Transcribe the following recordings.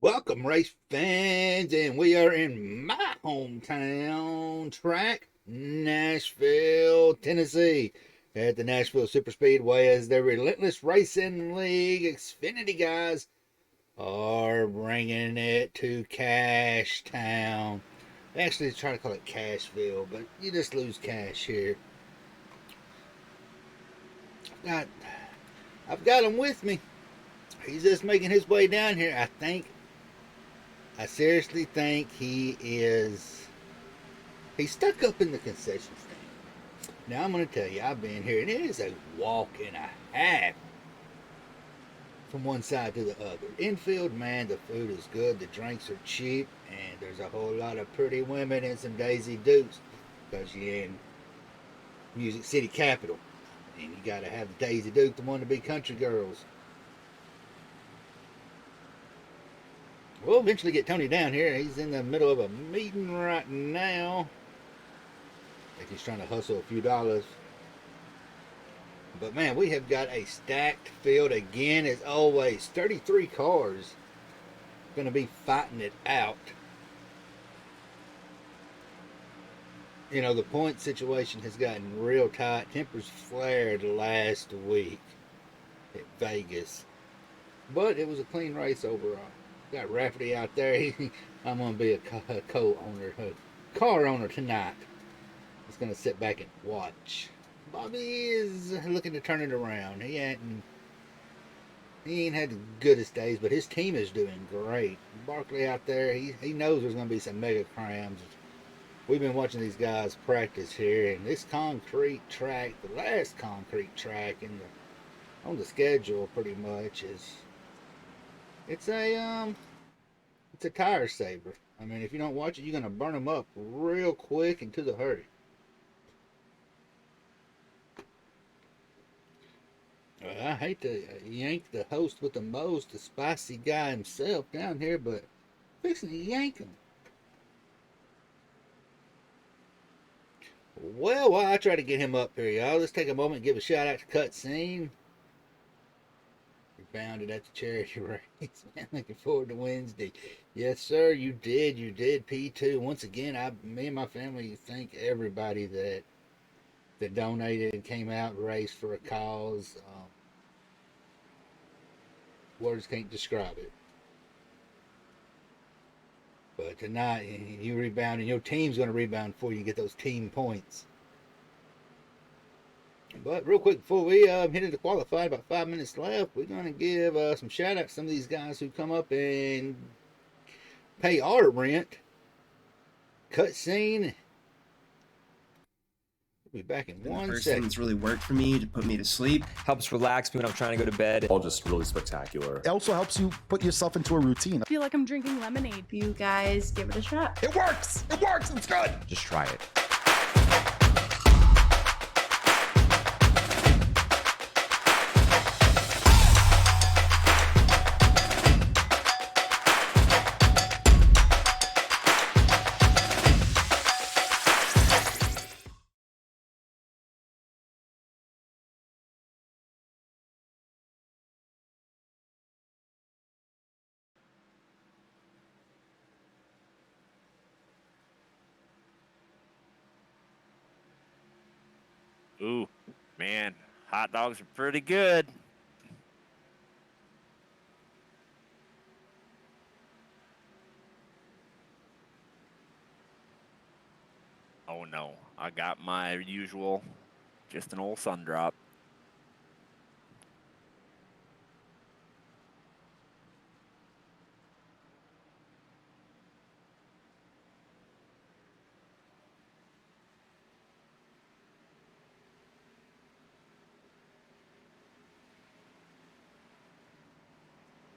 Welcome, race fans, and we are in my hometown track, Nashville, Tennessee, at the Nashville Superspeedway as the Relentless Racing League Xfinity guys are bringing it to Cash Town. They actually try to call it Cashville, but you just lose cash here. Got, I've got him with me. He's just making his way down here. I seriously think he's stuck up in the concession stand. Now I'm going to tell you, I've been here, and it is a walk and a half from one side to the other. Infield, man, the food is good, the drinks are cheap, and there's a whole lot of pretty women and some Daisy Dukes because you're in Music City Capital, and you got to have the Daisy Duke, the one to be country girls. We'll eventually get Tony down here. He's in the middle of a meeting right now. I think he's trying to hustle a few dollars. But man, we have got a stacked field again as always. 33 cars going to be fighting it out. You know, the point situation has gotten real tight. Tempers flared last week at Vegas. But it was a clean race overall. Got Rafferty out there. I'm going to be a car owner tonight. Just going to sit back and watch. Bobby is looking to turn it around. He ain't had the goodest days, but his team is doing great. Barkley out there, he knows there's going to be some mega crams. We've been watching these guys practice here, and this concrete track, the last concrete track on the schedule, pretty much it's a tire saver. I mean, if you don't watch it, you're gonna burn them up real quick and to the hurry. I hate to yank the host with the most, the spicy guy himself down here, but fixing to yank him. Well, while I try to get him up here, y'all, let's take a moment and give a shout out to Cutscene. Bounded at the charity race. Man, looking forward to Wednesday. Yes, sir, you did. You did P2. Once again, me and my family thank everybody that donated and came out and raced for a cause. Words can't describe it. But tonight, you rebound, and your team's going to rebound for you and get those team points. But real quick, before we hit into qualified, about 5 minutes left, we're going to give some shout outs to some of these guys who come up and pay our rent. Cutscene. We'll be back in one first second. thing that's really worked for me to put me to sleep. Helps relax me when I'm trying to go to bed. All just really spectacular. It also helps you put yourself into a routine. I feel like I'm drinking lemonade. You guys give it a shot. It works! It works! It's good! Just try it. Ooh, man, hot dogs are pretty good. Oh no, I got my usual, just an old sun drop.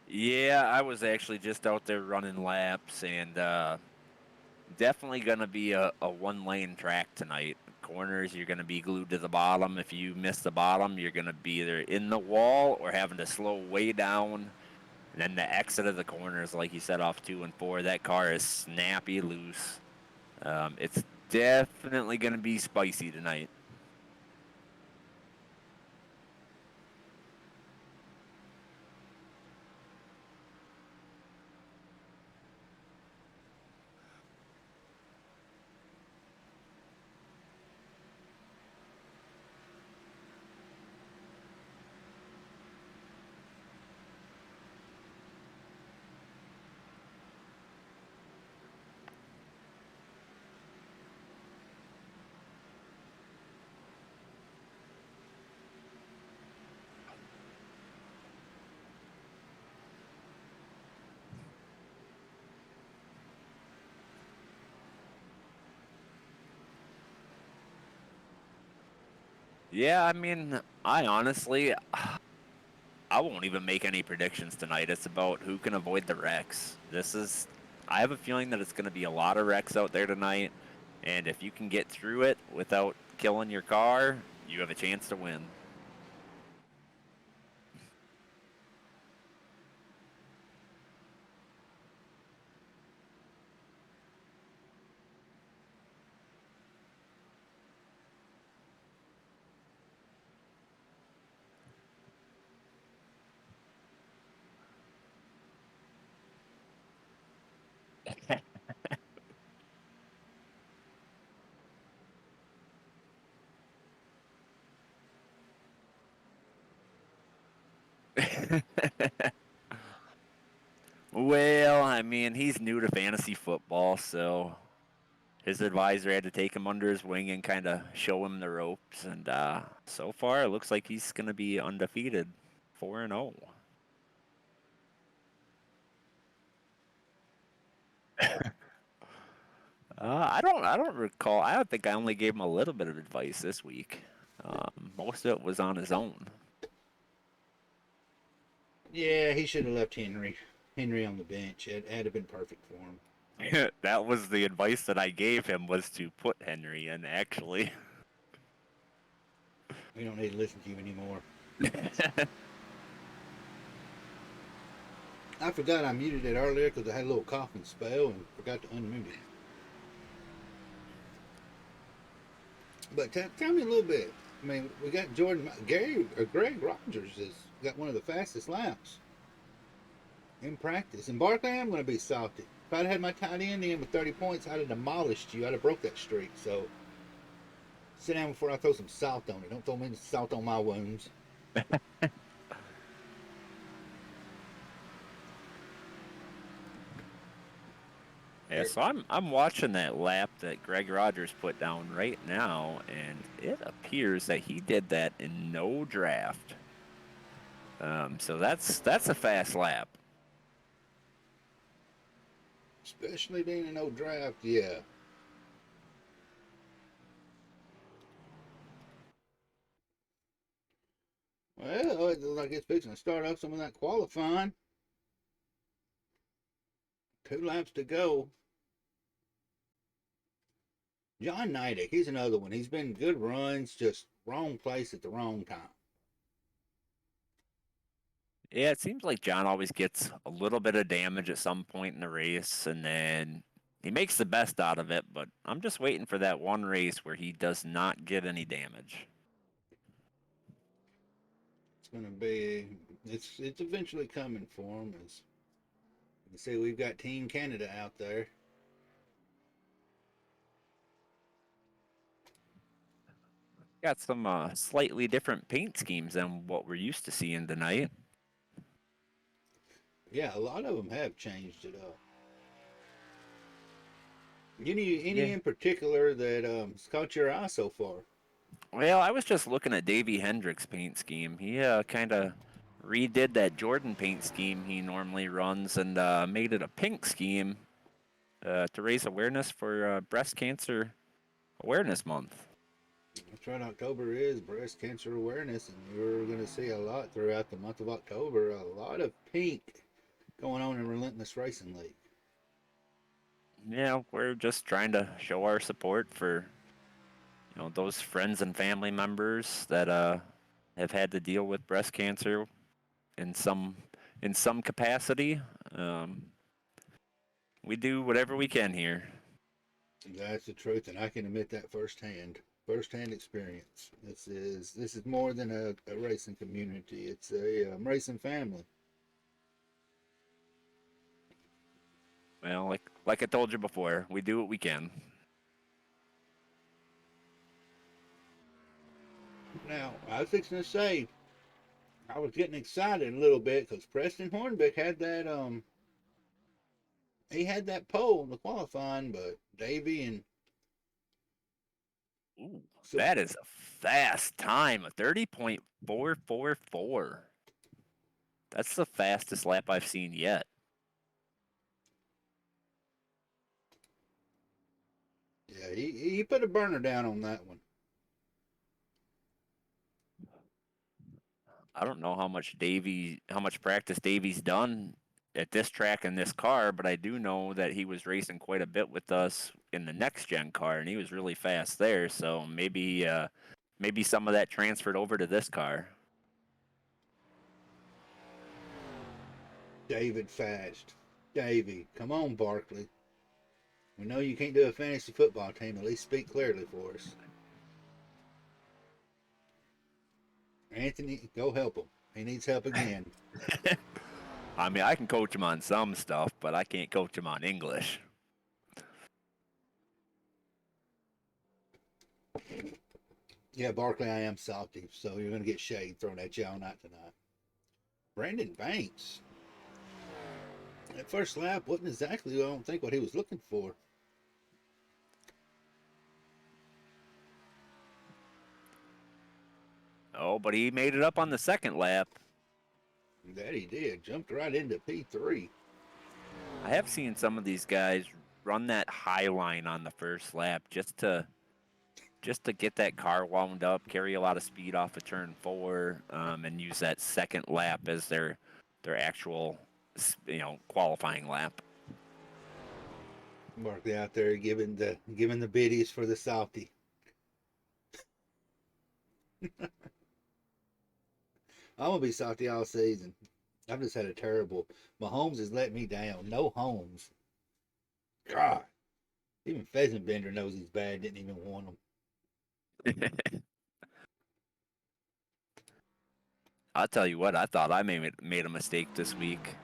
Yeah, I was actually just out there running laps, and definitely going to be a one-lane track tonight. Corners, you're going to be glued to the bottom. If you miss the bottom, you're going to be either in the wall or having to slow way down. And then the exit of the corners, like you said, off 2 and 4, that car is snappy loose. It's definitely going to be spicy tonight. Yeah, I mean, I honestly, I won't even make any predictions tonight. It's about who can avoid the wrecks. I have a feeling that it's going to be a lot of wrecks out there tonight. And if you can get through it without killing your car, you have a chance to win. Well, I mean, he's new to fantasy football, so his advisor had to take him under his wing and kind of show him the ropes. And so far, it looks like he's going to be undefeated, 4-0. I don't recall. I don't think I only gave him a little bit of advice this week. Most of it was on his own. Yeah, he should have left Henry on the bench. It had been perfect for him. That was the advice that I gave him, was to put Henry in, actually. We don't need to listen to you anymore. I forgot I muted it earlier because I had a little coughing spell and forgot to unmute it. But tell me a little bit. I mean, we got Greg Rogers has got one of the fastest laps in practice. And Barkley, I'm going to be salty. If I'd had my tight end in with 30 points, I'd have demolished you. I'd have broke that streak. So sit down before I throw some salt on it. Don't throw any salt on my wounds. Yeah, so I'm watching that lap that Greg Rogers put down right now, and it appears that he did that in no draft. So that's a fast lap. Especially being in no draft, yeah. Well, it looks like it's fixing to start up some of that qualifying. 2 laps to go. John Nidek, he's another one. He's been good runs, just wrong place at the wrong time. Yeah, it seems like John always gets a little bit of damage at some point in the race, and then he makes the best out of it. But I'm just waiting for that one race where he does not get any damage. It's going to be, it's eventually coming for him. As you can see, we've got Team Canada out there. Got some slightly different paint schemes than what we're used to seeing tonight. Yeah, a lot of them have changed it up. Any in particular that has caught your eye so far? Well, I was just looking at Davey Hendrick's paint scheme. He kind of redid that Jordan paint scheme he normally runs and made it a pink scheme to raise awareness for Breast Cancer Awareness Month. That's right, October is Breast Cancer Awareness, and you're going to see a lot throughout the month of October. A lot of pink going on in Relentless Racing League. Yeah, we're just trying to show our support for those friends and family members that have had to deal with breast cancer in some capacity. We do whatever we can here. That's the truth, and I can admit that firsthand experience. This is more than a racing community. It's a racing family. Well, like I told you before, we do what we can. Now, I was fixing to say, I was getting excited a little bit because Preston Hornbeck had that he had that pole in the qualifying, but Davey and Ooh, that is a fast time, a 30.444. That's the fastest lap I've seen yet. yeah, he put a burner down on that one. I don't know how much practice Davey's done at this track in this car, but I do know that he was racing quite a bit with us in the next gen car, and he was really fast there. So maybe some of that transferred over to this car. David Fast. Davey, come on, Barkley. We know you can't do a fantasy football team. At least speak clearly for us. Anthony, go help him. He needs help again. I mean, I can coach him on some stuff, but I can't coach him on English. Yeah, Barkley, I am salty, so you're going to get shade thrown at you all night tonight. Brandon Banks. That first lap wasn't exactly, I don't think, what he was looking for. Oh, but he made it up on the second lap. That he did. Jumped right into P3. I have seen some of these guys run that high line on the first lap just to get that car wound up, carry a lot of speed off of turn 4, and use that second lap as their actual, qualifying lap. Barkley out there giving the biddies for the salty. I'm gonna be salty all season. I've just had a terrible. Mahomes has let me down. No Holmes. God, even Pheasant Bender knows he's bad. Didn't even want him. I'll tell you what, I thought I made a mistake this week.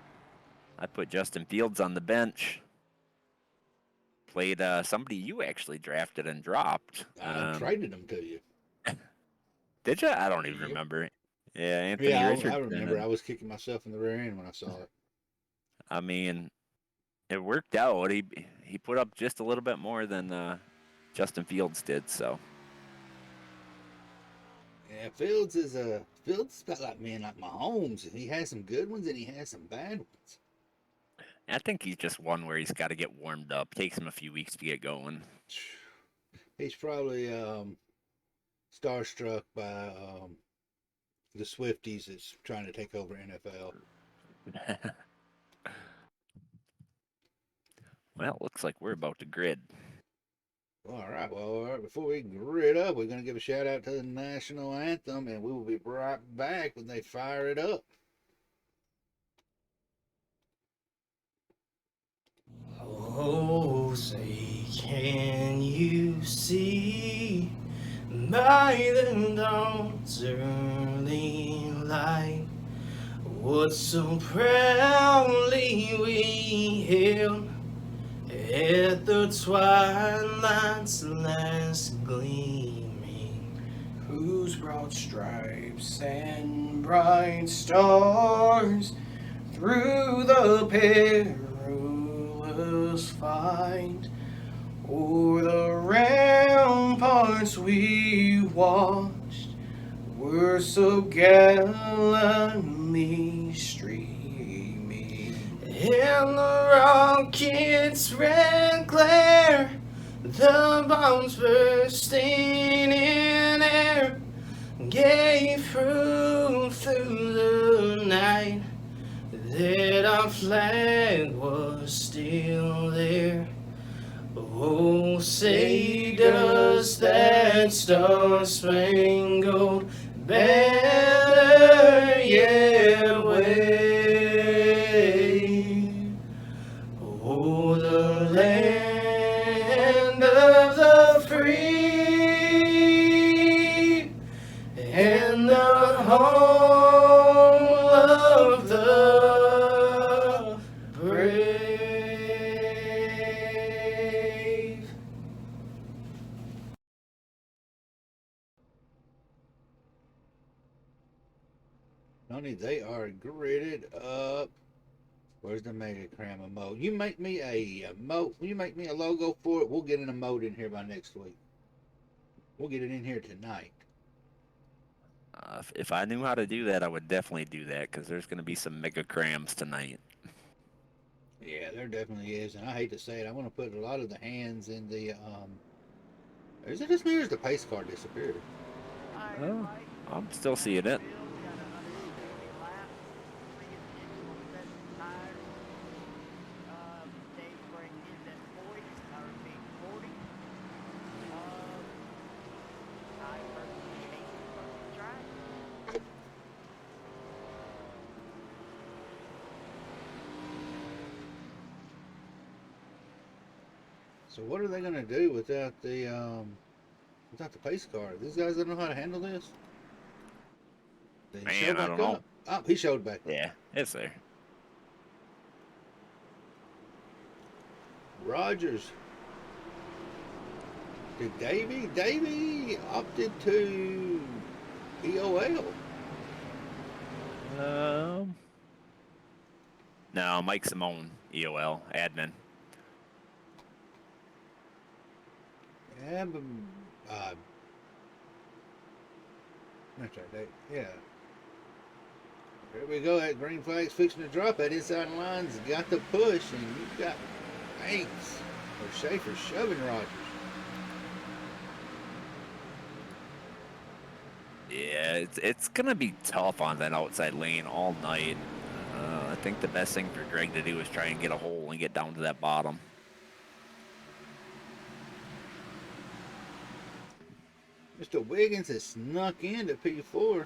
I put Justin Fields on the bench. Played somebody you actually drafted and dropped. I traded him to you. Did you? I don't even remember. Yeah, Anthony Yeah, Richardson. I remember. I was kicking myself in the rear end when I saw it. I mean, it worked out. He put up just a little bit more than Justin Fields did. So. Yeah, Fields is about like Mahomes. He has some good ones and he has some bad ones. I think he's just one where he's got to get warmed up. Takes him a few weeks to get going. He's probably starstruck by the Swifties that's trying to take over NFL. Well, looks like we're about to grid. All right. Before we grid up, we're going to give a shout out to the national anthem, and we will be right back when they fire it up. Oh, say, can you see by the dawn's early light what so proudly we hailed at the twilight's last gleaming, whose broad stripes and bright stars through the perilous fight o'er the ramparts we watched were so gallantly streaming, and the rocket's red glare, the bombs bursting in air, gave proof through the night that our flag was still there. Oh, say does that star-spangled banner yet wave? Oh, the land of the free and the home of the brave. Tony, they are gridded up. Where's the Mega Cram emote? You make me a emote. You make me a logo for it. We'll get an emote in here by next week. We'll get it in here tonight. If I knew how to do that, I would definitely do that because there's going to be some mega crams tonight. Yeah, there definitely is, and I hate to say it. I'm going to put a lot of the hands in the. Is it just me or is the pace car disappeared? Oh, I'm still seeing it. So what are they going to do without the pace car? These guys don't know how to handle this. Did he show Man, I back don't know. up? Oh, he showed back up. Yeah, it's there. Rogers. Did Davey opted to EOL. No, Mike Simone, EOL, admin. Yeah, but that's right. Yeah. There we go. That green flag's fixing to drop. That inside line's got the push, and you've got Banks or Schaefer shoving Rogers. Yeah, it's gonna be tough on that outside lane all night. I think the best thing for Greg to do is try and get a hole and get down to that bottom. Mr. Wiggins has snuck into P4.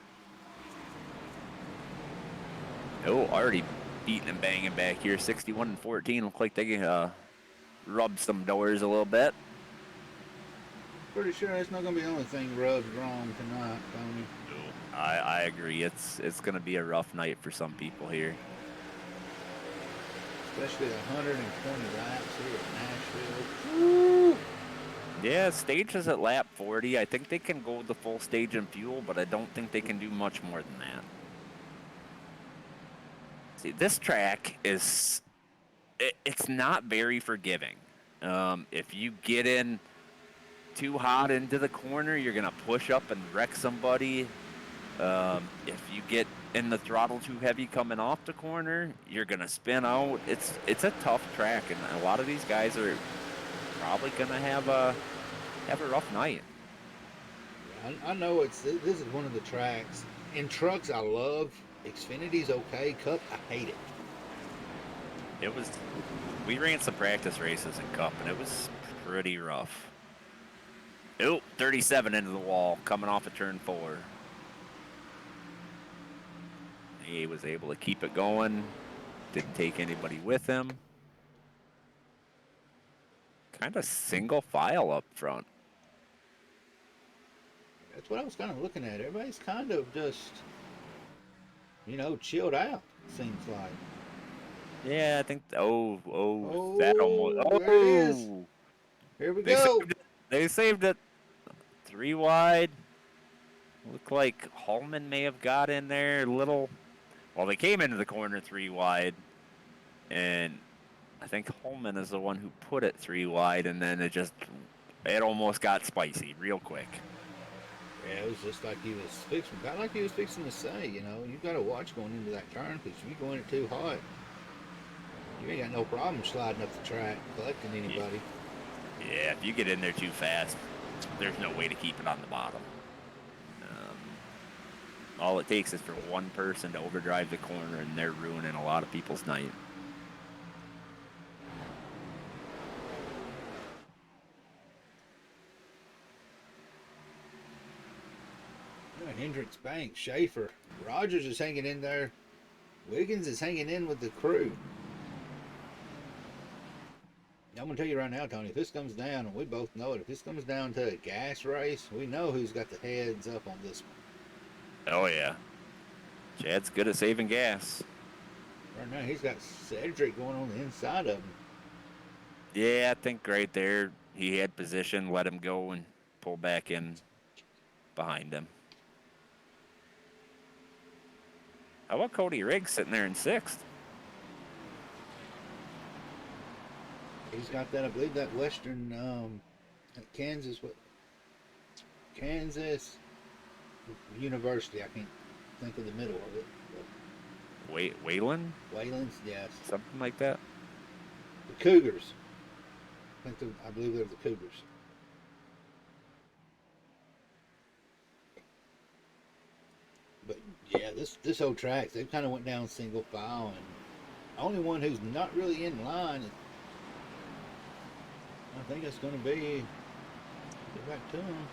Oh, already beating and banging back here. 61-14. Look like they rubbed some doors a little bit. Pretty sure that's not going to be the only thing rubbed wrong tonight, Tony. I agree. It's going to be a rough night for some people here. Especially 120 laps here at Nashville. Woo! Yeah, stage is at lap 40. I think they can go the full stage in fuel, but I don't think they can do much more than that. See, this track is, it's not very forgiving. If you get in too hot into the corner, you're going to push up and wreck somebody. If you get in the throttle too heavy coming off the corner, you're going to spin out. It's a tough track, and a lot of these guys are probably going to have a rough night. I know this is one of the tracks. In trucks, I love. Xfinity's okay. Cup, I hate it. We ran some practice races in Cup, and it was pretty rough. Oh, 37 into the wall, coming off of turn 4. He was able to keep it going. Didn't take anybody with him. Kind of single file up front. That's what I was kind of looking at. Everybody's kind of just, chilled out, seems like. Yeah, I think. That almost. There it is. Here we go. They saved it. 3 wide. Looked like Hallman may have got in there a little. Well, they came into the corner 3 wide, and I think Hallman is the one who put it 3 wide, and then it almost got spicy real quick. Yeah, it was just like he was fixing, kind of like he was fixing to say, you've got to watch going into that turn, because if you go in it too hot, you ain't got no problem sliding up the track, collecting anybody. Yeah, if you get in there too fast, there's no way to keep it on the bottom. All it takes is for one person to overdrive the corner, and they're ruining a lot of people's night. Hendricks, Banks, Schaefer, Rogers is hanging in there. Wiggins is hanging in with the crew. I'm going to tell you right now, Tony, if this comes down, and we both know it, if this comes down to a gas race, we know who's got the heads up on this one. Oh, yeah. Chad's good at saving gas. Right now, he's got Cedric going on the inside of him. Yeah, I think right there, he had position, let him go, and pull back in behind him. How about Cody Riggs sitting there in 6th? He's got that, I believe, that Western Kansas University. I can't think of the middle of it. Wayland? Wayland's, yes. Something like that. The Cougars. I believe they're the Cougars. But yeah, this whole track, they kind of went down single file, and the only one who's not really in line, I think it's going to be, get back to him,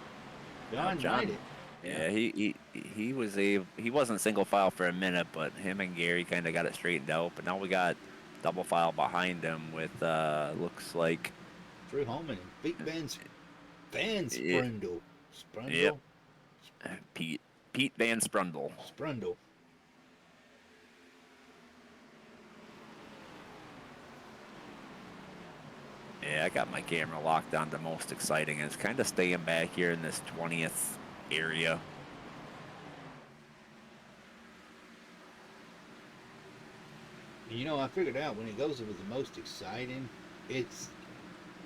John made it. Yeah, he wasn't single file for a minute, but him and Gary kind of got it straightened out. But now we got double file behind him with looks like Drew Holman and Pete Van Yeah. Sprundle. Yep. Pete Van Sprundle. Sprundle. Yeah, I got my camera locked on to most exciting. It's kind of staying back here in this 20th area. You know, I figured out when it goes with the most exciting, it's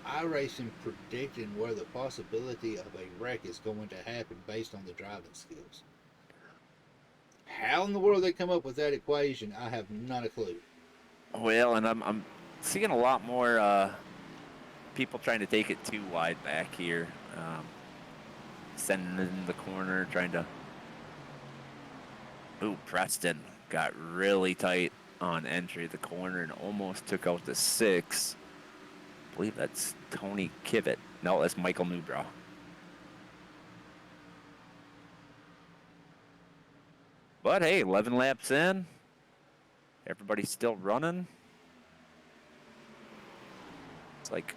iRacing predicting where the possibility of a wreck is going to happen based on the driving skills. How in the world they come up with that equation, I have not a clue. Well, and I'm seeing a lot more people trying to take it too wide back here. Sending it in the corner, trying to... Ooh, Preston got really tight on entry of the corner and almost took out the 6. I believe that's Tony Kivett. No, that's Michael Newbrow. But hey, 11 laps in. Everybody's still running. It's like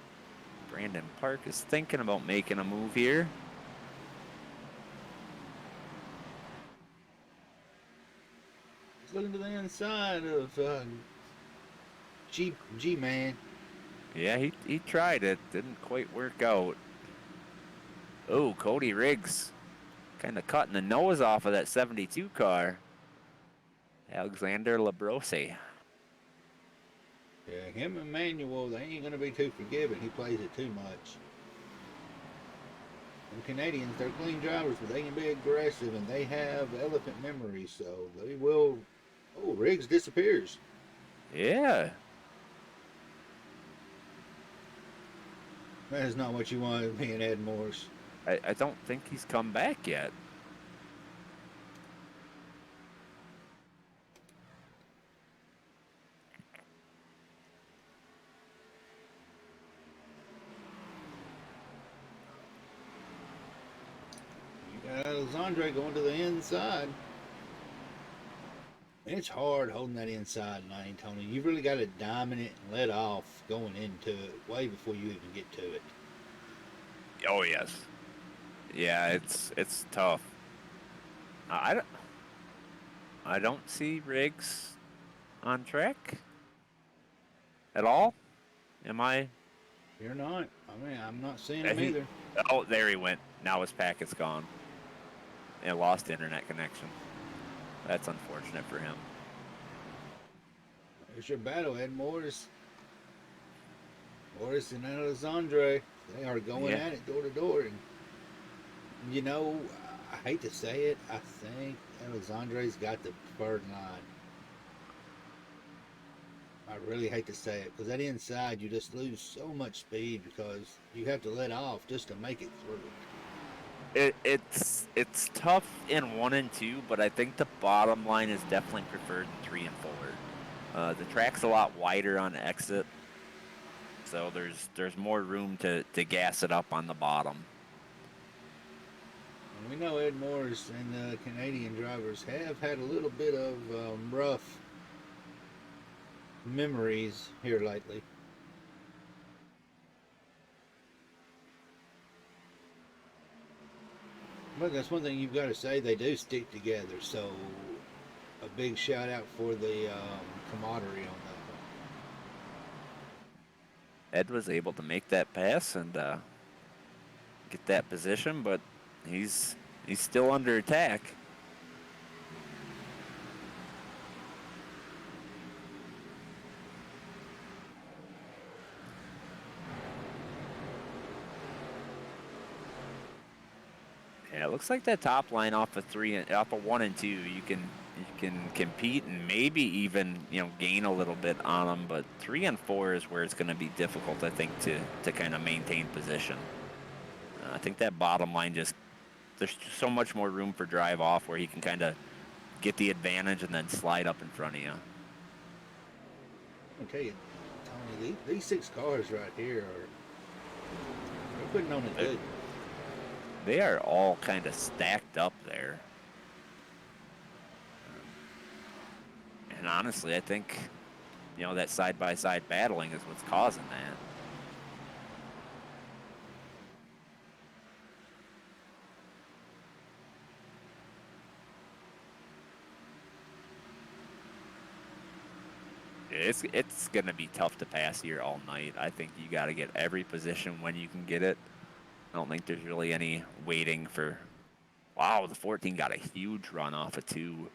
Brandon Park is thinking about making a move here. He's looking to the inside of G-Man. Yeah, he tried it. Didn't quite work out. Oh, Cody Riggs kind of cutting the nose off of that 72 car. Alexander Labrose. Yeah, him and Manuel, they ain't going to be too forgiving. He plays it too much. And Canadians, they're clean drivers, but they can be aggressive, and they have elephant memory, so they will... Oh, Riggs disappears. Yeah. That is not what you want me and Ed Morris. I don't think he's come back yet. You got Alexandre going to the inside. It's hard holding that inside lane, Tony. You've really got to diamond it and let off going into it way before you even get to it. Oh yes. Yeah, it's tough. I don't see Riggs on track at all. Am I? You're not. I mean, I'm not seeing him either. Oh, there he went. Now his packet's gone. And lost internet connection. That's unfortunate for him. There's your battle, Ed Morris. Morris and Alexandre. They are going at it door to door. And, you know, I hate to say it, I think Alexandre's got the preferred line. I really hate to say it, because that inside, you just lose so much speed because you have to let off just to make it through. It's tough in 1 and 2, but I think the bottom line is definitely preferred in 3 and 4. The track's a lot wider on exit, so there's more room to gas it up on the bottom. And we know Ed Morris and the Canadian drivers have had a little bit of rough memories here lately. But that's one thing you've got to say, they do stick together, so a big shout out for the camaraderie on that one. Ed was able to make that pass and get that position, but he's still under attack. Yeah, it looks like that top line off of 1 and 2, you can compete and maybe even gain a little bit on them, but 3 and 4 is where it's going to be difficult, I think, to kind of maintain position. I think that bottom line there's just so much more room for drive off where he can kind of get the advantage and then slide up in front of you. I'll tell you, Tony, these 6 cars right here they're putting on it good. They are all kind of stacked up there. And honestly, I think, that side-by-side battling is what's causing that. It's gonna be tough to pass here all night. I think you got to get every position when you can get it. I don't think there's really any waiting for. Wow, the 14 got a huge run off of 2.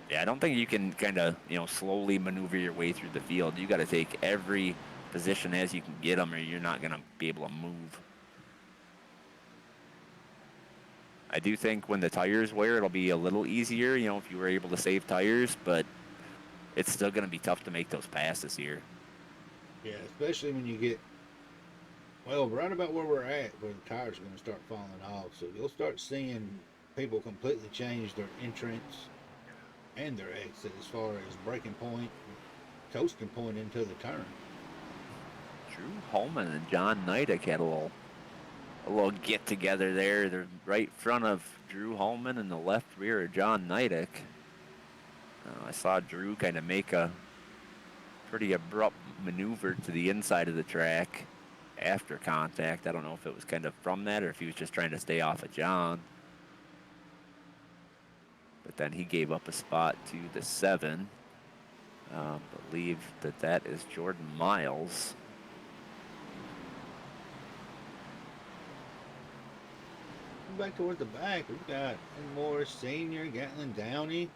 Yeah, I don't think you can kind of slowly maneuver your way through the field. You got to take every position as you can get them, or you're not gonna be able to move. I do think when the tires wear, it'll be a little easier, if you were able to save tires, but it's still going to be tough to make those passes here. Yeah, especially when you get, well, right about where we're at, where the tires are going to start falling off. So you'll start seeing people completely change their entrance and their exit as far as braking point, coasting point into the turn. Drew Holman and John Nidek had a little get together there. They're right front of Drew Holman and the left rear of John Nidek. I saw Drew kind of make a pretty abrupt maneuver to the inside of the track after contact. I don't know if it was kind of from that or if he was just trying to stay off of John. But then he gave up a spot to the 7. Believe that is Jordan Miles. Back towards the back, we've got Morris Sr., Gatlin Downey,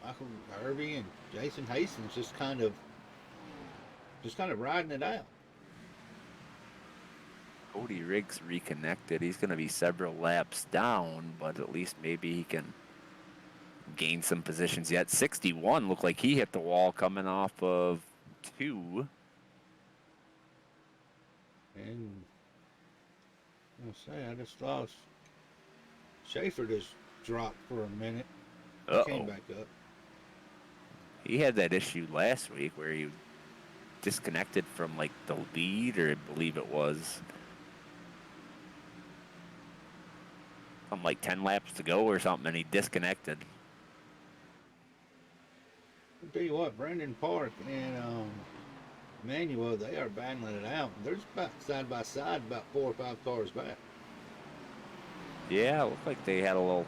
Michael Harvey, and Jason Hastings just kind of riding it out. Cody Riggs reconnected. He's going to be several laps down, but at least maybe he can gain some positions yet. 61 looked like he hit the wall coming off of 2. And I'll say, I just lost. Schaefer just dropped for a minute. Came back up. He had that issue last week where he disconnected from like the lead, or I believe it was something like 10 laps to go or something, and he disconnected. I'll tell you what, Brandon Park and Manuel, they are battling it out. They're just about side by side, about 4 or 5 cars back. Yeah, it looked like they had a little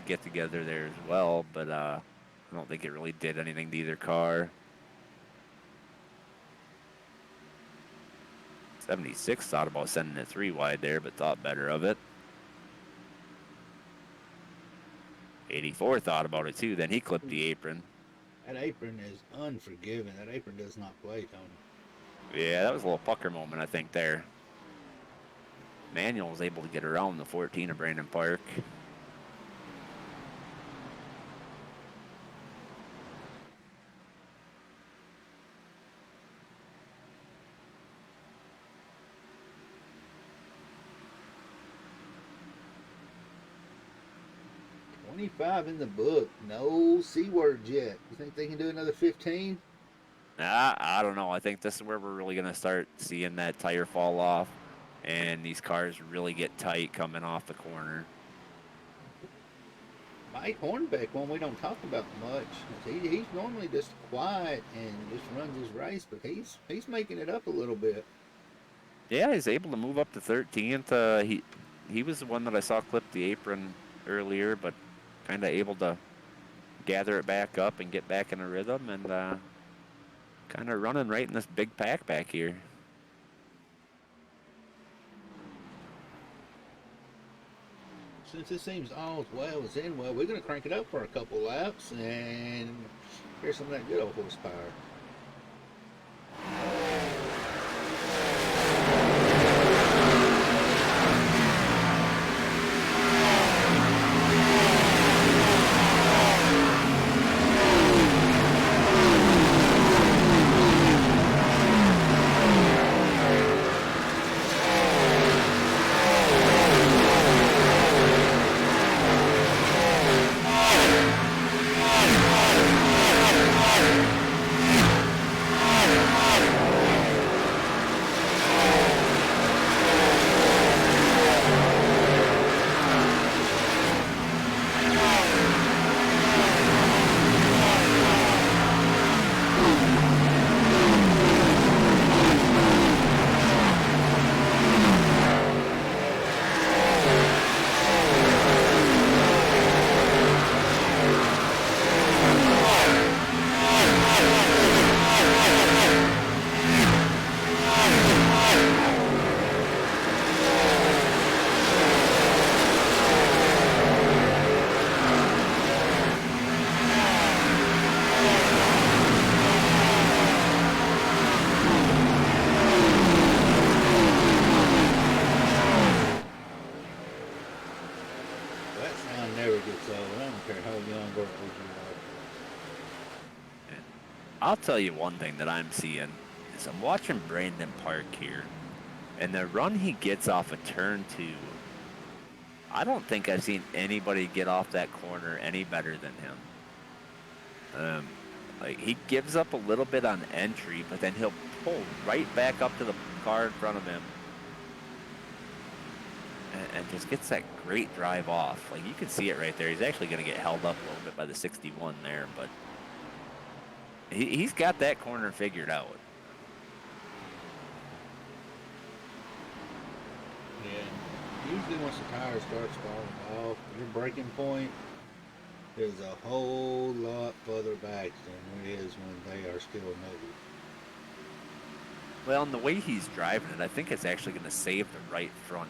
get together there as well, but I don't think it really did anything to either car. 76 thought about sending it 3 wide there, but thought better of it. 84 thought about it too, then he clipped the apron. That apron is unforgiving. That apron does not play, Tony. Yeah, that was a little pucker moment, I think, there. Manuel was able to get around the 14 of Brandon Park. $25 in the book. No C words yet. You think they can do another 15? I don't know. I think this is where we're really going to start seeing that tire fall off and these cars really get tight coming off the corner. Mike Hornbeck, one we don't talk about much. He's normally just quiet and just runs his race, but he's making it up a little bit. Yeah, he's able to move up to 13th. He was the one that I saw clip the apron earlier, but kind of able to gather it back up and get back in a rhythm and kind of running right in this big pack back here. Since it seems all well is in well, we're going to crank it up for a couple laps and here's some of that good old horsepower. That sound never gets old. I don't care how young or old you I'll tell you one thing that I'm seeing is I'm watching Brandon Park here, and the run he gets off a turn 2, I don't think I've seen anybody get off that corner any better than him. Like he gives up a little bit on entry, but then he'll pull right back up to the car in front of him, and just gets that great drive off. Like you can see it right there. He's actually going to get held up a little bit by the 61 there, but he's got that corner figured out. Yeah. Usually once the tire starts falling off, your braking point is a whole lot further back than it is when they are still new. Well, and the way he's driving it, I think it's actually going to save the right front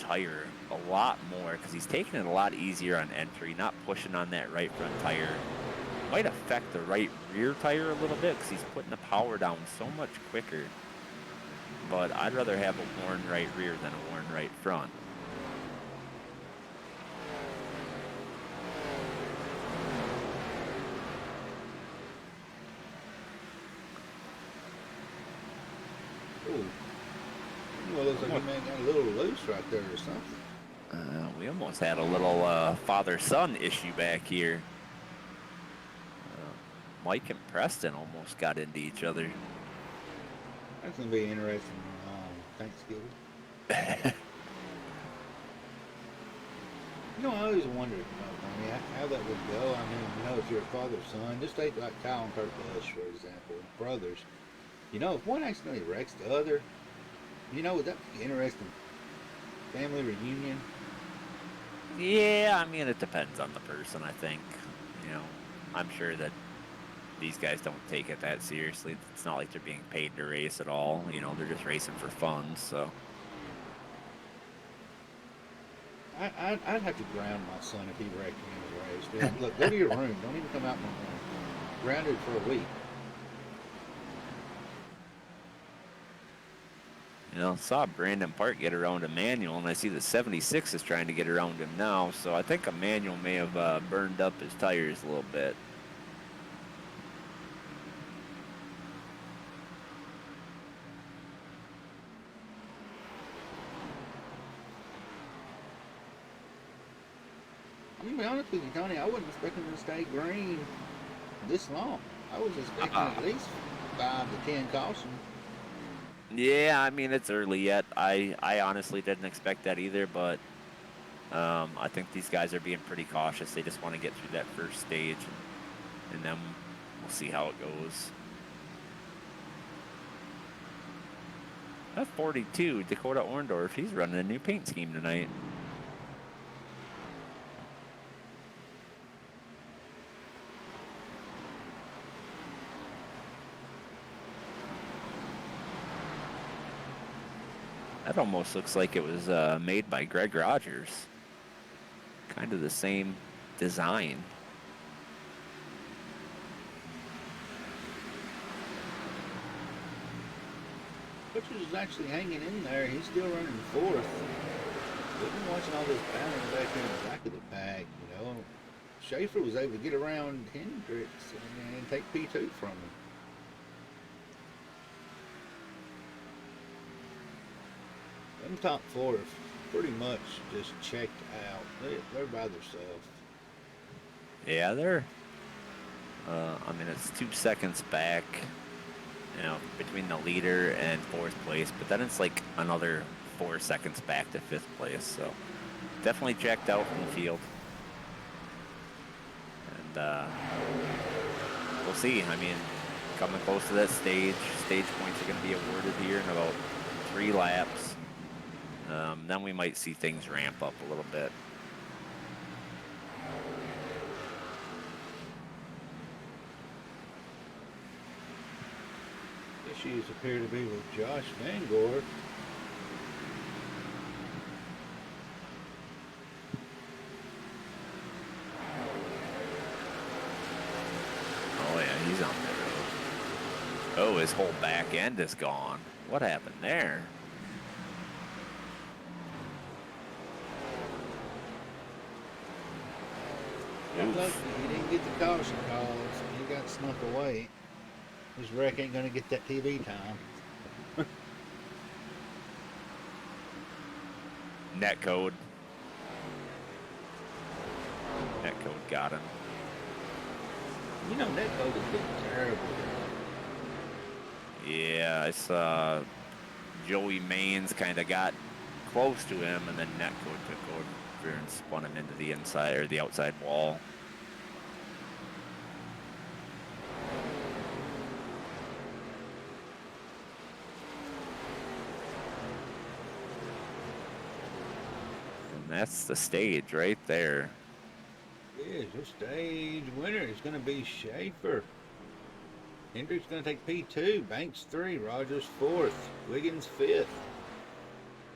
tire a lot more because he's taking it a lot easier on entry, not pushing on that right front tire. Might affect the right rear tire a little bit because he's putting the power down so much quicker. But I'd rather have a worn right rear than a worn right front. Ooh. Well, looks like you may got a little loose right there or something. We almost had a little father-son issue back here. Mike and Preston almost got into each other. That's going to be interesting Thanksgiving. You know, I always wondered, how that would go. I mean, if you're a father-son, just take like Kyle and Kurt Busch, for example, brothers. If one accidentally wrecks the other, would that be interesting? Family reunion? Yeah, I mean, it depends on the person, I think. I'm sure that these guys don't take it that seriously. It's not like they're being paid to race at all. They're just racing for fun, so. I'd have to ground my son if he wrecked me in the race. Be like, look, go to your room. Don't even come out no more. Grounded for a week. Saw Brandon Park get around Emmanuel, and I see the 76 is trying to get around him now, so I think Emmanuel may have burned up his tires a little bit. I'm going to be honest with you, Tony, I wasn't expecting them to stay green this long. I was expecting at least 5 to 10 cautions. Yeah, I mean, it's early yet. I honestly didn't expect that either, but I think these guys are being pretty cautious. They just want to get through that first stage, and then we'll see how it goes. At 42, Dakota Orndorff, he's running a new paint scheme tonight. That almost looks like it was made by Greg Rogers. Kind of the same design. Butchers is actually hanging in there. He's still running 4th. We've been watching all this battling back in the back of the pack, Schaefer was able to get around Hendricks and take P2 from him. Them top 4 are pretty much just checked out. They're by themselves. Yeah, they're. It's 2 seconds back, between the leader and 4th place, but then it's like another 4 seconds back to 5th place. So definitely checked out from the field. And we'll see. Coming close to that stage points are going to be awarded here in about 3 laps. Then we might see things ramp up a little bit. Issues appear to be with Josh Vangor. Oh yeah, he's on there. Oh, his whole back end is gone. What happened there? Look, he didn't get the caution calls. He got snuck away. His wreck ain't gonna get that TV time. Net code. Net code got him. You know that code has been terrible. Yeah, I saw Joey Maines kind of got close to him, and then Net code took over and spun him into the inside or the outside wall. And that's the stage right there. Yeah, your stage winner is going to be Schaefer. Hendrick's going to take P2, Banks 3, Rogers 4th, Wiggins 5th,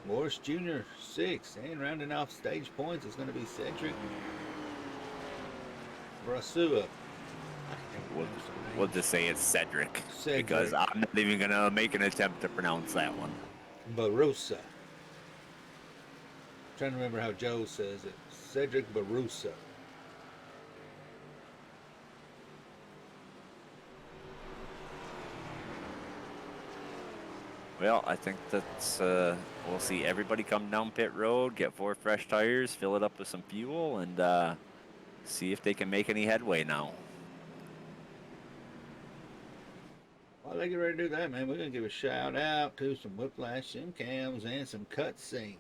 Morris Jr. 6th, and rounding off stage points is going to be Cedric Brasua. We'll just say it's Cedric. Because I'm not even going to make an attempt to pronounce that one. Barusa. Trying to remember how Joe says it. Cedric Barusa. Well, I think that's, we'll see everybody come down pit road, get 4 fresh tires, fill it up with some fuel, and see if they can make any headway now. While they get ready to do that, man, we're going to give a shout out to some Whiplash Sim Cams and some Cutscene.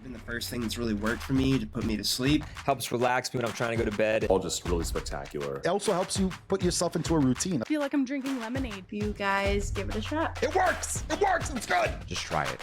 Been the first thing that's really worked for me to put me to sleep. Helps relax me when I'm trying to go to bed. All just really spectacular. It also helps you put yourself into a routine. I feel like I'm drinking lemonade. You guys give it a shot. It works! It works! It's good! Just try it.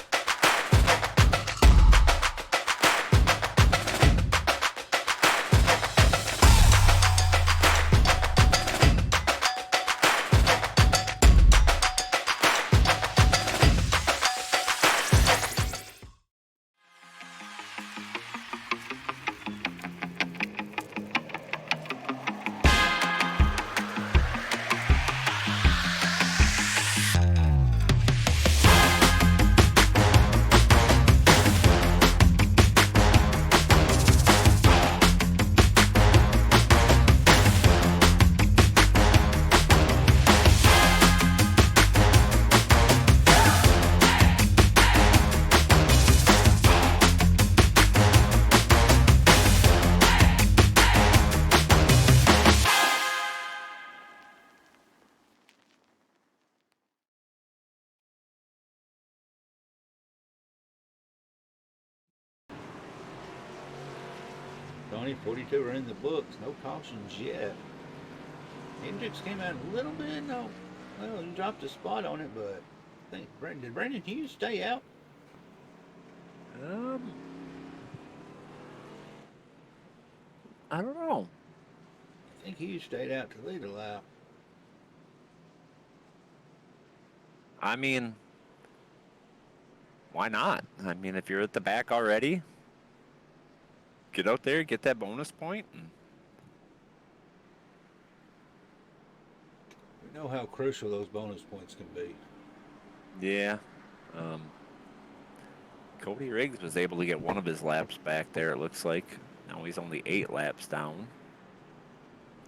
Tony, 42 are in the books. No cautions yet. Hendricks came out a little bit. No, well, he dropped a spot on it, but I think did Brandon Hughes stay out? I don't know. I think Hughes stayed out to lead a lap. I mean, why not? I mean, if you're at the back already, get out there, get that bonus point. We know how crucial those bonus points can be. Yeah. Cody Riggs was able to get one of his laps back there, it looks like. Now he's only 8 laps down.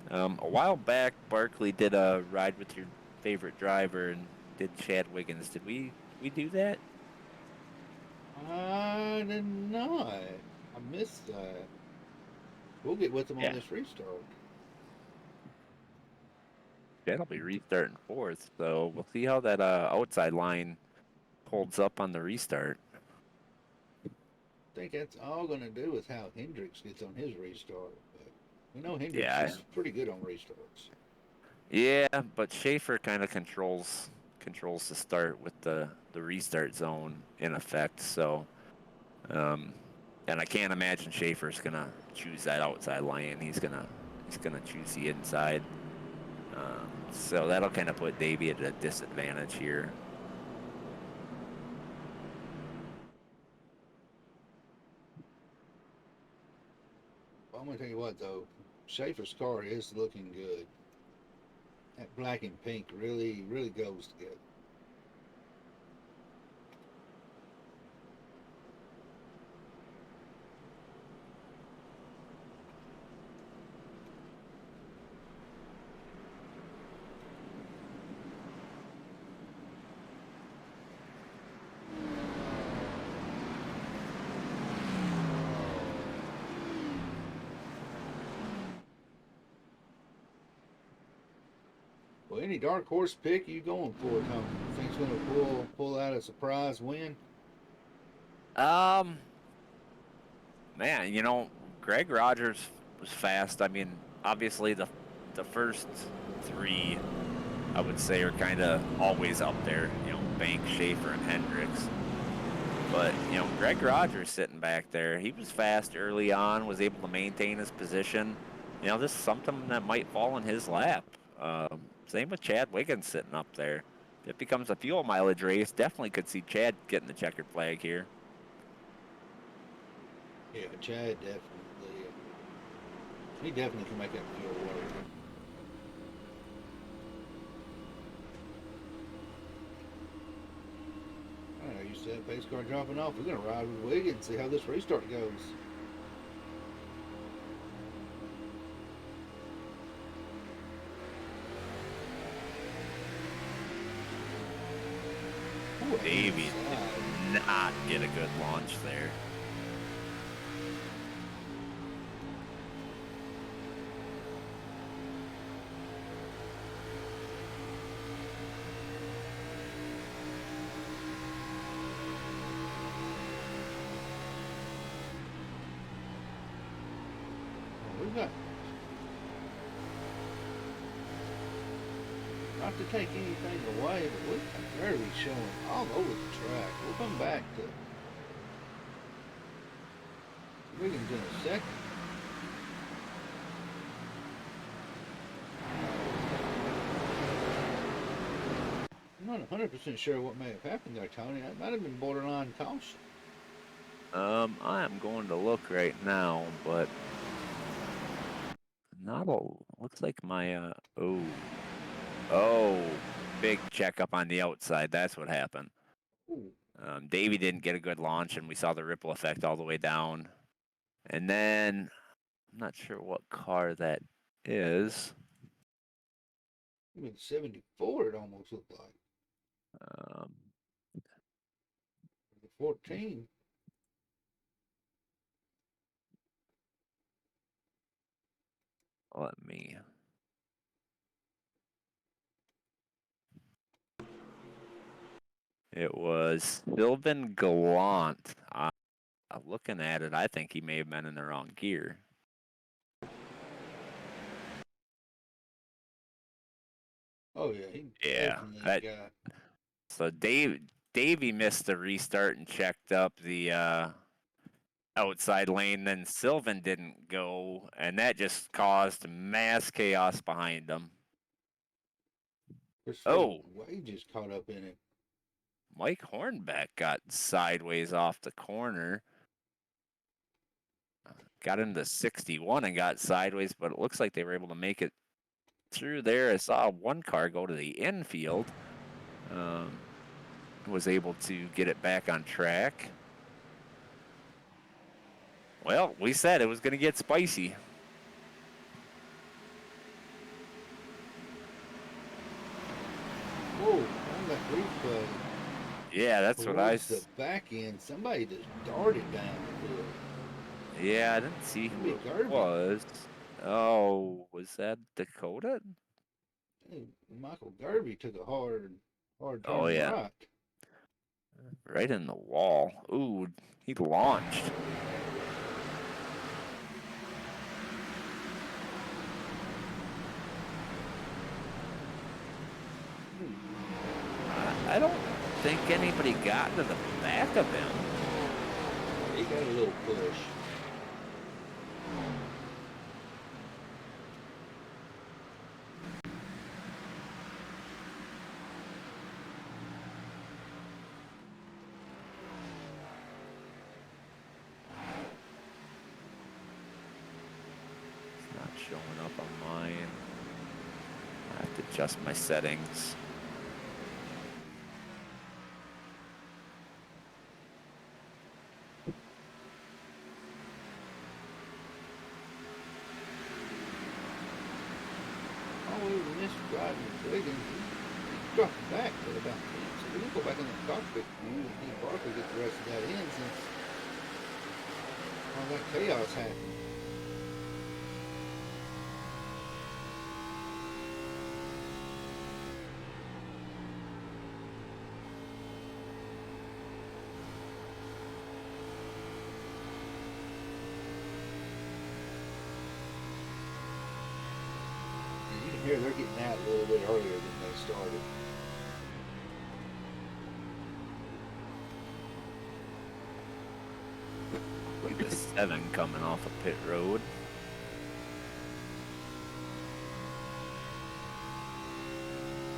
A while back, Barkley did a ride with your favorite driver and did Chad Wiggins. Did we do that? I did not. I missed that. We'll get with them on this restart. Chad'll be restarting 4th, so we'll see how that outside line holds up on the restart. I think that's all going to do with how Hendricks gets on his restart. But we know Hendricks is pretty good on restarts. Yeah, but Schaefer kind of controls the start with the restart zone in effect. So, and I can't imagine Schaefer's gonna choose that outside lane. He's gonna choose the inside. So that'll kind of put Davey at a disadvantage here. I'm going to tell you what, though. Schaefer's car is looking good. That black and pink really, really goes together. Well, any dark horse pick you going for, Tony? You think he's going to pull out a surprise win? Man, Greg Rogers was fast. I mean, obviously the first three, I would say, are kind of always up there. Banks, Schaefer, and Hendricks. But Greg Rogers sitting back there, he was fast early on, was able to maintain his position. This is something that might fall in his lap. Same with Chad Wiggins sitting up there. If it becomes a fuel mileage race, definitely could see Chad getting the checkered flag here. Yeah, Chad definitely. He definitely can make that fuel work. I know you said pace car dropping off. We're going to ride with Wiggins, see how this restart goes. Davey did not get a good launch there. We've got, not to take anything away, but we've got Derby showing all over the track. We'll come back to Wiggins in a second. I'm not 100% sure what may have happened there, Tony. That might have been borderline caution. I am going to look right now, but looks like my big checkup on the outside. That's what happened. Davey didn't get a good launch, and we saw the ripple effect all the way down. And then I'm not sure what car that is. Even 74, it almost looked like. 14. Let me. It was Sylvan Gallant. Looking at it, I think he may have been in the wrong gear. Oh, yeah. So Davey missed the restart and checked up the outside lane. Then Sylvan didn't go, and that just caused mass chaos behind him. Wade just caught up in it. Mike Hornbeck got sideways off the corner. Got into 61 and got sideways, but it looks like they were able to make it through there. I saw one car go to the infield. Was able to get it back on track. Well, we said it was going to get spicy. Whoa, on that replay. Yeah, that's what I... The back end, somebody just darted down the field. Yeah, I didn't see who it was. Oh, was that Dakota? Hey, Michael Derby took a hard turn right. Right in the wall. Ooh, he launched. I don't think anybody got to the back of him. He got a little push. It's not showing up on mine. I have to adjust my settings. Driving Wiggins, he dropped back for about 10. So we didn't go back in the cockpit and Barkley get the rest of that in since all that chaos happened. They're getting out a little bit earlier than they started. Look at the 7 coming off of pit road.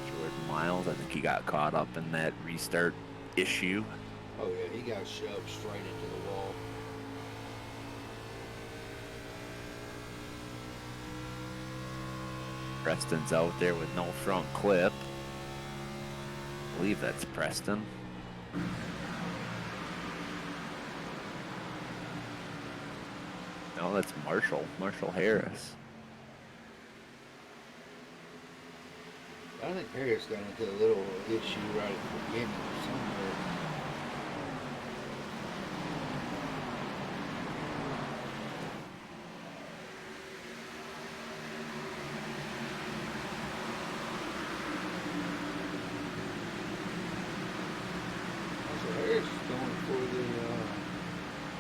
Jordan Miles, I think he got caught up in that restart issue. Oh yeah, he got shoved straight into the wall. Preston's out there with no front clip. I believe that's Preston. No, that's Marshall Harris. I think Harris got into a little issue right at the beginning somewhere. So Harris is going for the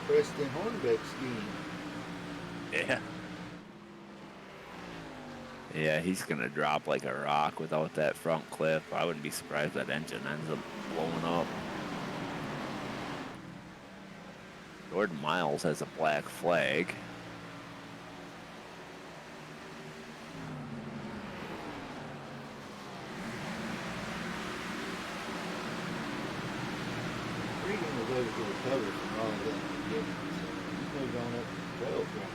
Preston Hornbeck scheme. Yeah. Yeah, he's gonna drop like a rock without that front clip. I wouldn't be surprised if that engine ends up blowing up. Jordan Miles has a black flag. Regan was able to recover from all of that at the beginning, so he's moved on up to 12 right now.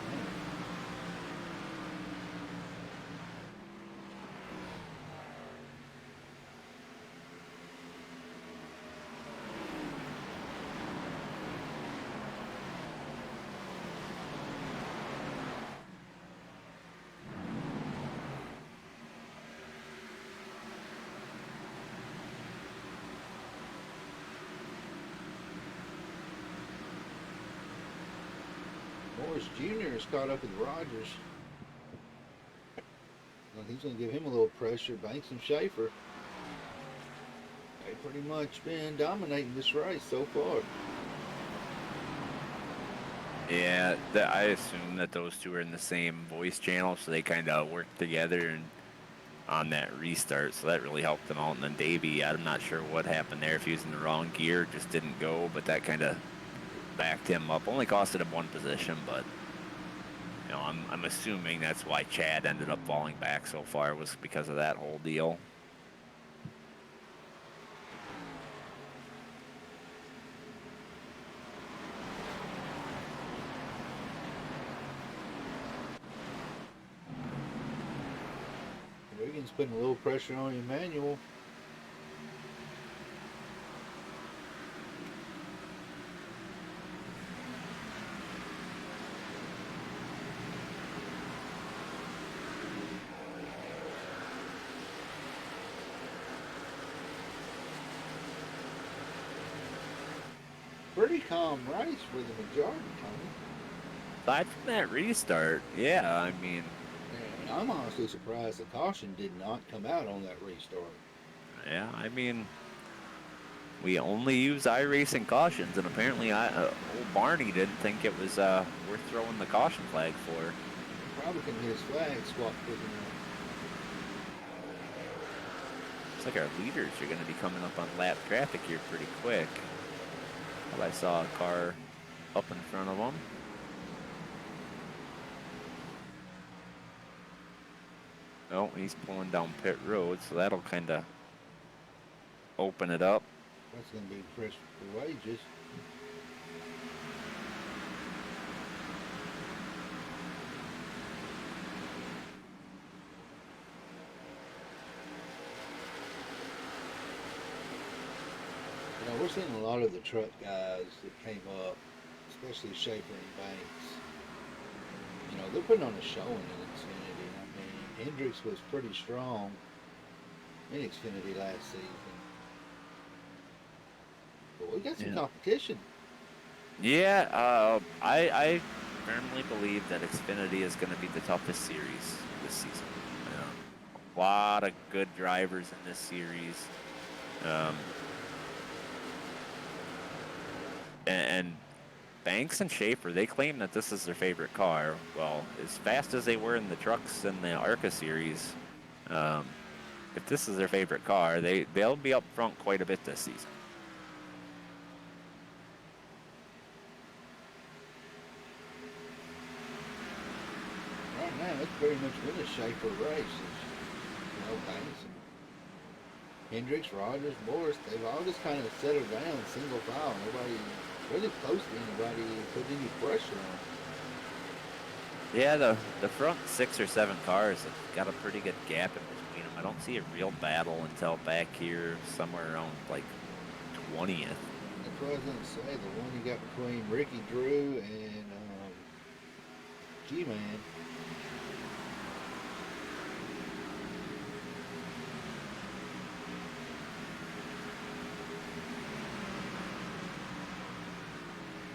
Morris Jr. is caught up with Rogers. Well, he's going to give him a little pressure. Banks and Schaefer. They've pretty much been dominating this race so far. Yeah, I assume that those two are in the same voice channel, so they kind of work together and on that restart, so that really helped them out. And then Davey, I'm not sure what happened there, if he was in the wrong gear, just didn't go, but that kind of backed him up. Only costed him one position, but you know, I'm assuming that's why Chad ended up falling back so far, was because of that whole deal. Regan's putting a little pressure on Emmanuel. Pretty calm race for the majority, Tony. Aside from that restart, yeah, I mean, And I'm honestly surprised the caution did not come out on that restart. yeah, I mean, we only use iRacing cautions, and apparently old Barney didn't think it was worth throwing the caution flag for. Probably couldn't get his flag swapped quick enough. Looks like our leaders are going to be coming up on lap traffic here pretty quick. Well, I saw a car up in front of them. Oh, he's pulling down pit road, so that'll kind of open it up. That's going to be pressure for wages. You know, we're seeing a lot of the truck guys that came up, especially Schaefer and Banks. You know, they're putting on a showing in Xfinity. I mean, Hendricks was pretty strong in Xfinity last season. But we got some competition. Yeah, I firmly believe that Xfinity is going to be the toughest series this season. A lot of good drivers in this series. And Banks and Schaefer, they claim that this is their favorite car. Well, as fast as they were in the trucks in the ARCA series, If this is their favorite car, they'll be up front quite a bit this season. Right now, it's pretty much been a shaper race. You know, Banks and Hendricks, Rogers, Morris, they've all just kind of settled down single file. Nobody really close to anybody put any pressure on. Yeah, the front 6 or 7 cars have got a pretty good gap in between them. I don't see a real battle until back here somewhere around like 20th. That's what I was going to say. The one you got between Ricky Drew and G-Man.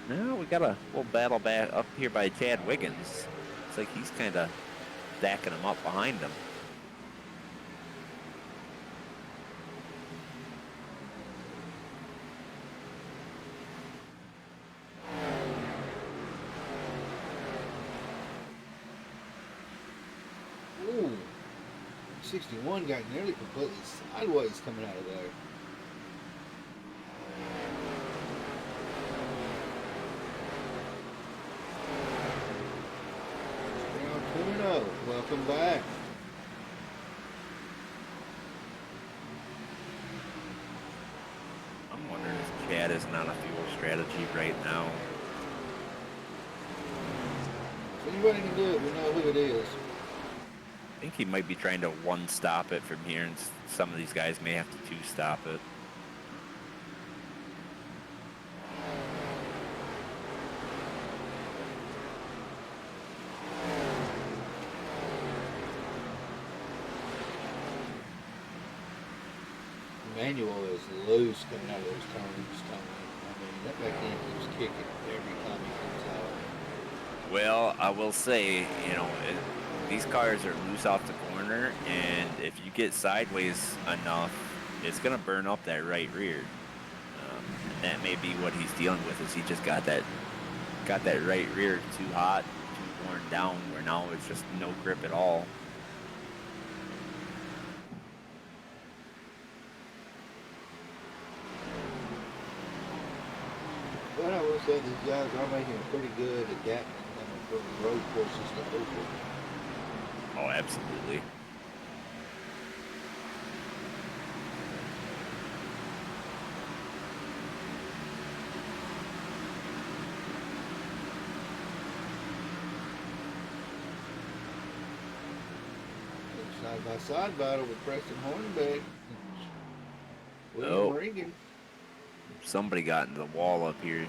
No, we got a little battle back up here by Chad Wiggins. It's like he's kind of stacking them up behind him. Ooh, 61 got nearly completely sideways coming out of there. Welcome back. I'm wondering if Chad isn't on a fuel strategy right now. If anybody can do it, we know who it is. I think he might be trying to one-stop it from here, and some of these guys may have to two-stop it. Manual is loose coming out of those turns, Tony. I mean, that back end keeps kicking every time he comes out. Well, I will say, you know, these cars are loose off the corner, and if you get sideways enough, it's going to burn up that right rear. And that may be what he's dealing with, is he just got that right rear too hot, too worn down, where now it's just no grip at all. But I will say these guys are making it pretty good adapting from road courses to open. Oh, absolutely. Side by side battle with Preston Hornbeck. William Oh. Regan. Somebody got into the wall up here.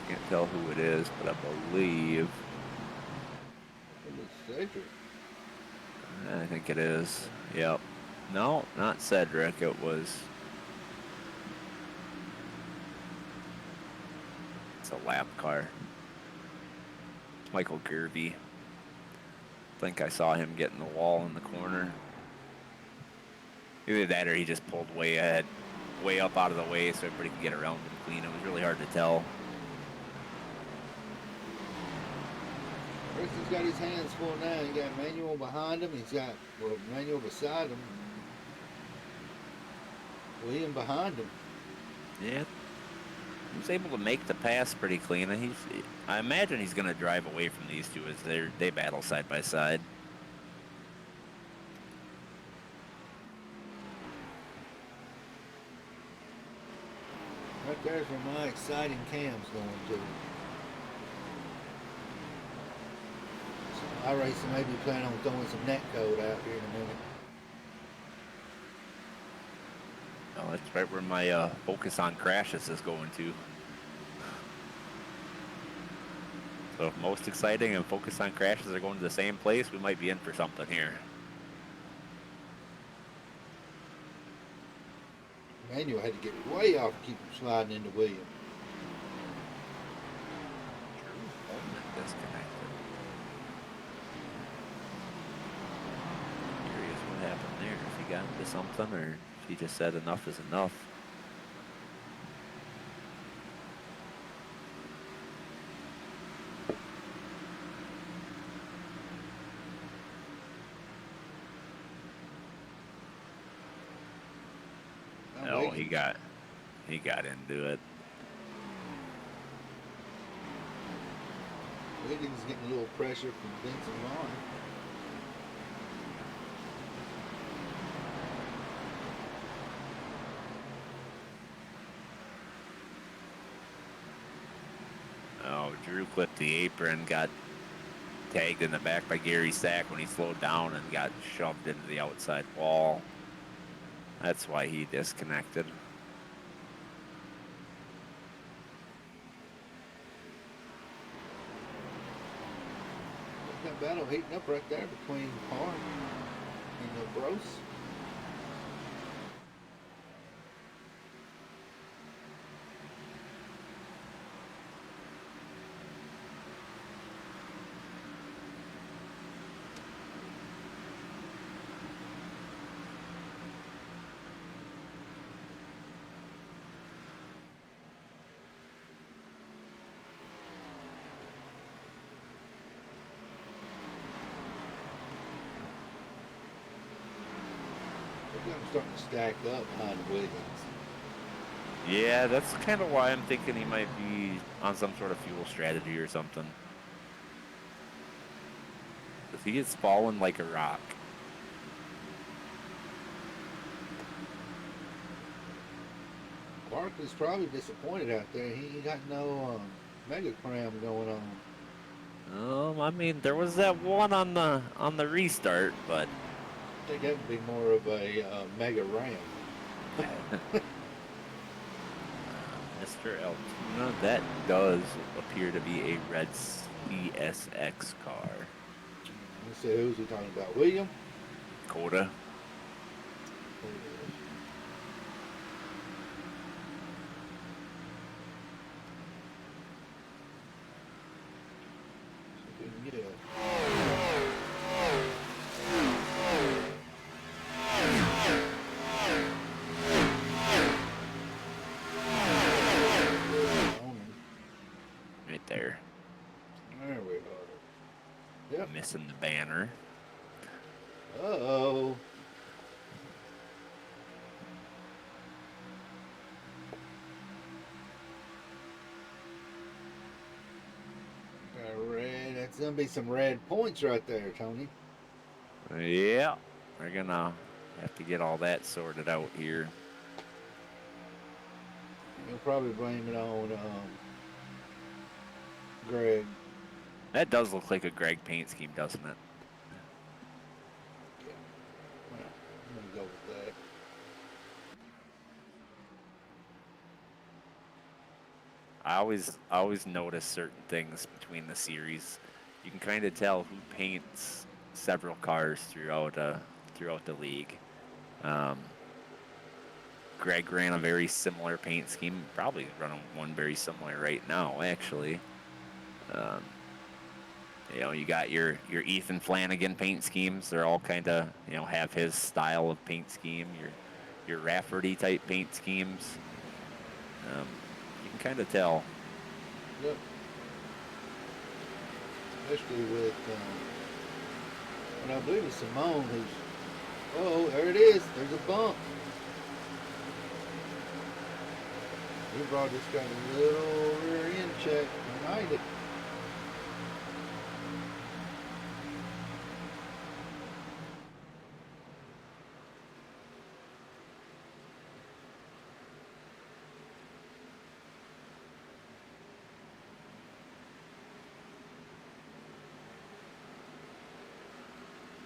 Can't tell who it is, but I believe. Cedric. I think it is. Yep. No, not Cedric. It was. It's a lap car. It's Michael Gervey. I think I saw him get in the wall in the corner. Either that or he just pulled way ahead, way up out of the way so everybody could get around him clean. It was really hard to tell. Preston's got his hands full now. He got Manuel behind him. He's got Manuel beside him. William behind him. Yeah. He was able to make the pass pretty clean, and I imagine he's going to drive away from these two as they battle side by side. Right there's where my exciting cam's going to. So iRacing may be planning on throwing some net code out here in a minute. Oh, that's right where my focus on crashes is going to. So if most exciting and focus on crashes are going to the same place, we might be in for something here. Manuel had to get way off to keep from sliding into William. Disconnected. Curious what happened there. If he got into something or if he just said enough is enough. he got into it. Wiggins getting a little pressure from Vincent Vaughn. Oh, Drew clipped the apron, got tagged in the back by Gary Sack when he slowed down and got shoved into the outside wall. That's why he disconnected. That battle heating up right there between Park and Gross. I'm starting to stack up behind Wiggins. Yeah, that's kind of why I'm thinking he might be on some sort of fuel strategy or something. 'Cause he is falling like a rock. Barkley's probably disappointed out there. He got no mega cram going on. I mean, there was that one on the restart, but I think that would be more of a mega ram. Mr. Altoona, that does appear to be a red CSX car. Let's see, who's he talking about? William? Coda. Right there. There we are. Yep. Missing the banner. Uh-oh. Got red. That's gonna be some red points right there, Tony. Yeah, we're gonna have to get all that sorted out here. You'll probably blame it on Greg. That does look like a Greg paint scheme, doesn't it? Yeah. Well, I'm gonna go with that. I always notice certain things between the series. You can kind of tell who paints several cars throughout the league. Greg ran a very similar paint scheme. Probably running one very similar right now, actually. You got your Ethan Flanagan paint schemes. They're all kind of have his style of paint scheme. Your Rafferty type paint schemes. You can kind of tell. Yep. Especially with, and I believe it's Simone who's, oh, there it is. There's a bump. We brought this guy a little rear end check behind it.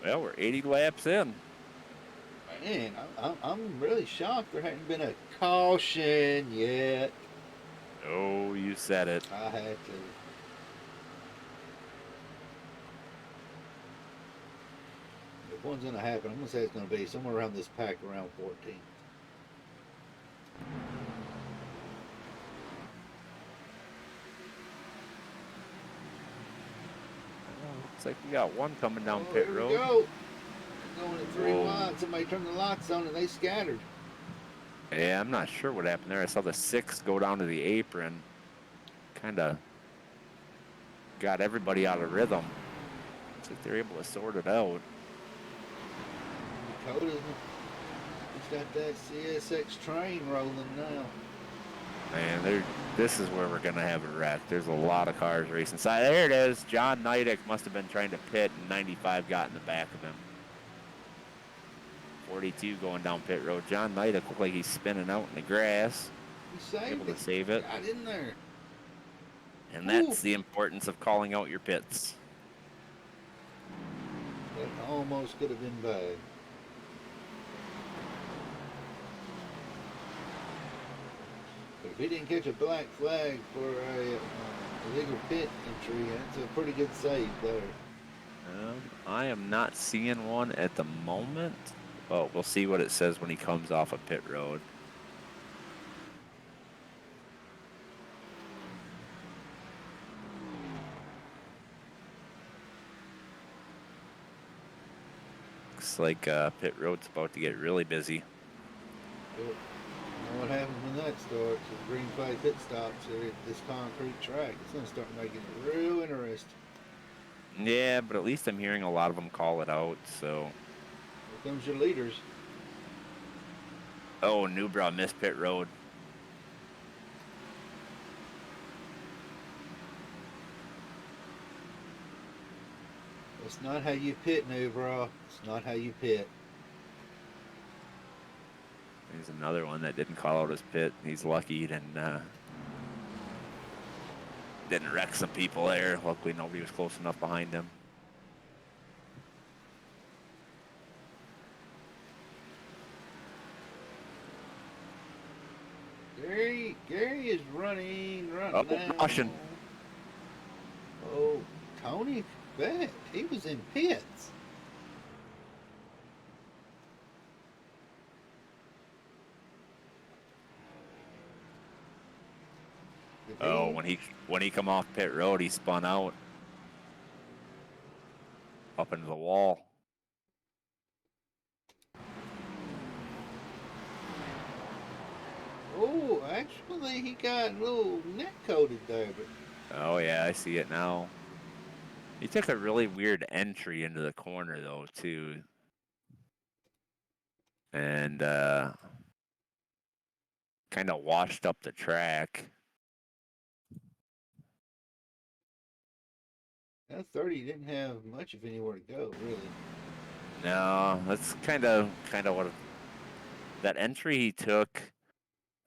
Well, we're 80 laps in. Man, I'm really shocked there hadn't been a caution yet. Oh, you said it. I had to. If one's going to happen, I'm going to say it's going to be somewhere around this pack, around 14. Looks like we got one coming down Oh, pit here we road. go. Going at 3 Whoa. wide. Somebody turned the lights on and they scattered. Yeah, I'm not sure what happened there. I saw the 6 go down to the apron. Kind of got everybody out of rhythm. Looks like they're able to sort it out. Dakota's He's got that CSX train rolling now. Man, this is where we're going to have a wreck. There's a lot of cars racing. So there it is. John Nidick must have been trying to pit, and 95 got in the back of him. 42 going down pit road. John Nidick looked like he's spinning out in the grass. He saved Able it. to save it. Got in there. And that's the importance of calling out your pits. That almost could have been bad. But if he didn't catch a black flag for a illegal pit entry, that's a pretty good save there. I am not seeing one at the moment. But we'll see what it says when he comes off a pit road. Looks like pit road's about to get really busy. Yep. You know what happens when that starts? The green flag pit stops here at this concrete track. It's going to start making it real interesting. Yeah, but at least I'm hearing a lot of them call it out, so. Here comes your leaders. Oh, Newbra missed pit road. That's not how you pit, Newbra. It's not how you pit. There's another one that didn't call out his pit. He's lucky he didn't wreck some people there. Luckily, nobody was close enough behind him. Gary is running Oh, now. caution. Oh, Tony Beck. He was in pits. Oh, when he come off pit road, he spun out up into the wall. Oh, actually, he got a little neck coated there, but Oh yeah, I see it now. He took a really weird entry into the corner though too, and kind of washed up the track. that 30 didn't have much of anywhere to go, really. No, that's kind of what that entry he took.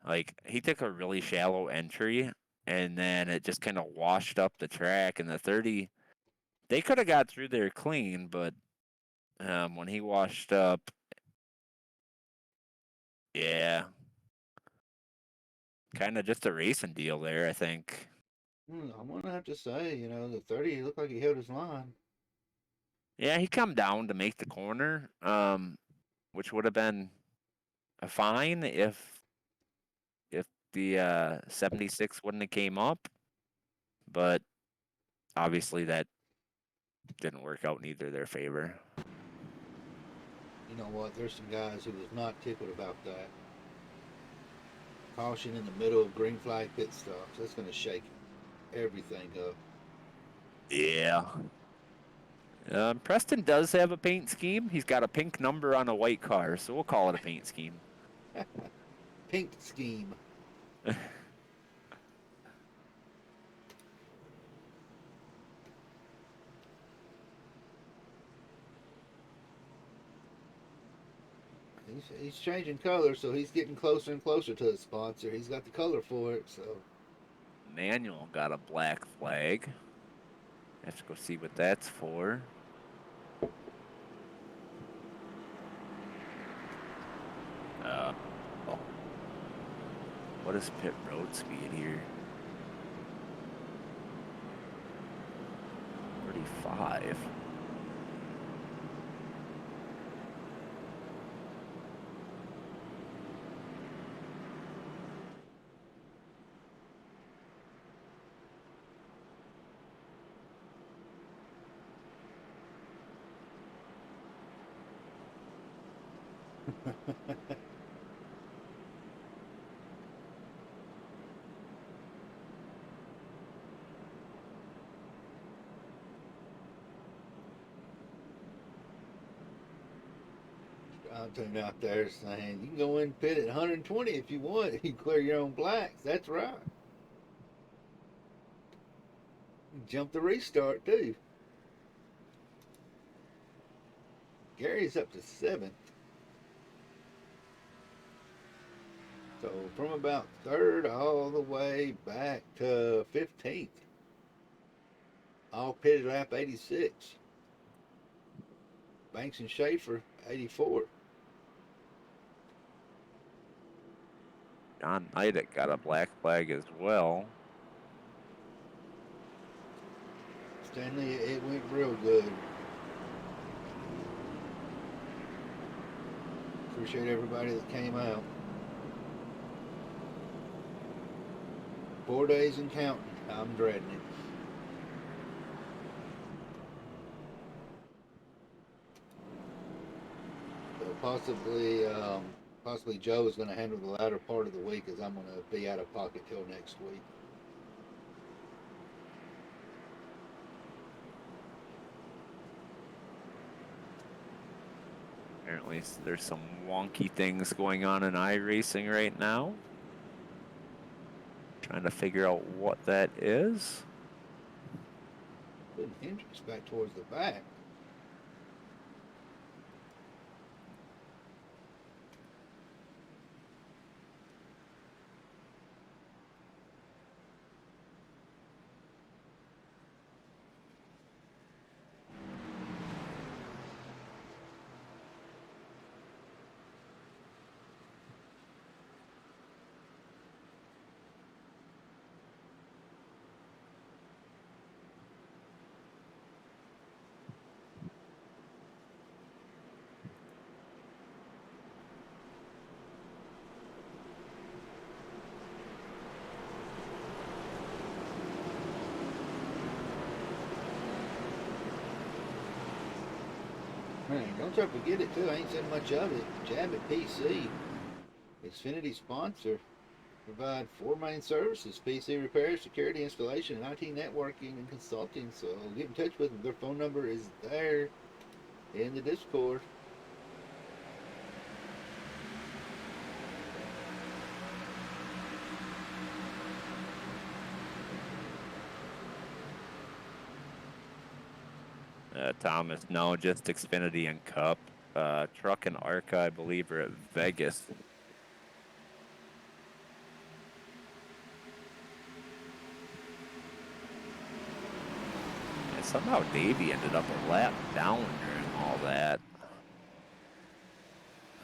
Like he took a really shallow entry, and then it just kind of washed up the track. And the 30, they could have got through there clean, but when he washed up, yeah, kind of just a racing deal there, I think. I'm gonna have to say, the 30 looked like he held his line. Yeah, he come down to make the corner, which would have been a fine if the 76 wouldn't have came up, but obviously that didn't work out in either of their favor. You know what? There's some guys who was not tickled about that. Caution in the middle of green flag pit stops. That's gonna shake everything up. Yeah. Preston does have a paint scheme. He's got a pink number on a white car, so we'll call it a paint scheme. Pink scheme. He's changing color, so he's getting closer and closer to the sponsor. He's got the color for it, so. Manuel got a black flag. Have to go see what that's for. Oh. What is pit road speed here? 35. pontoon out there saying you can go in pit at 120 if you want. You clear your own blacks. That's right. Jump the restart too. Gary's up to 7th. So from about 3rd all the way back to 15th. All pitted lap 86. Banks and Schaefer 84. John Knight got a black flag as well. Stanley, it went real good. Appreciate everybody that came out. 4 days and counting. I'm dreading it. So possibly Joe is going to handle the latter part of the week as I'm going to be out of pocket till next week. Apparently there's some wonky things going on in iRacing right now. Trying to figure out what that is. Putting Hendricks back towards the back. Man, don't try to forget it too. I ain't said much of it. Jab at PC. Xfinity sponsor. Provide 4 main services: PC repair, security installation, and IT networking and consulting. So get in touch with them. Their phone number is there in the Discord. Thomas, no, just Xfinity and Cup. Truck and Arca, I believe, are at Vegas. And somehow Davey ended up a lap down during all that.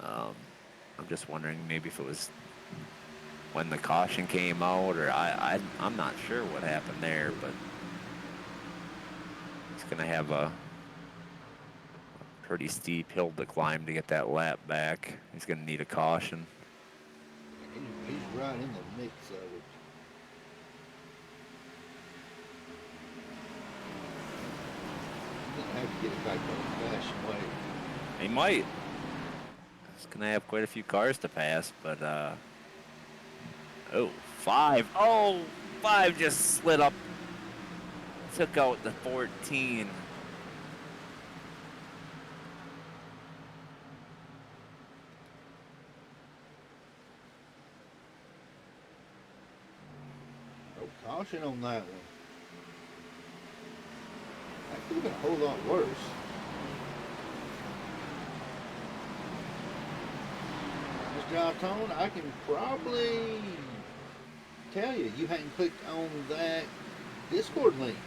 I'm just wondering maybe if it was when the caution came out, or I'm not sure what happened there, but he's gonna have a pretty steep hill to climb to get that lap back. He's going to need a caution. He's right in the mix of it. He's going to have to get it back the old-fashioned way. He might. He's going to have quite a few cars to pass, but, oh, 5. Oh, 5 just slid up. Took out the 14. Caution on that one. That could have been a whole lot worse. Mr. Altone, I can probably tell you, you hadn't clicked on that Discord link.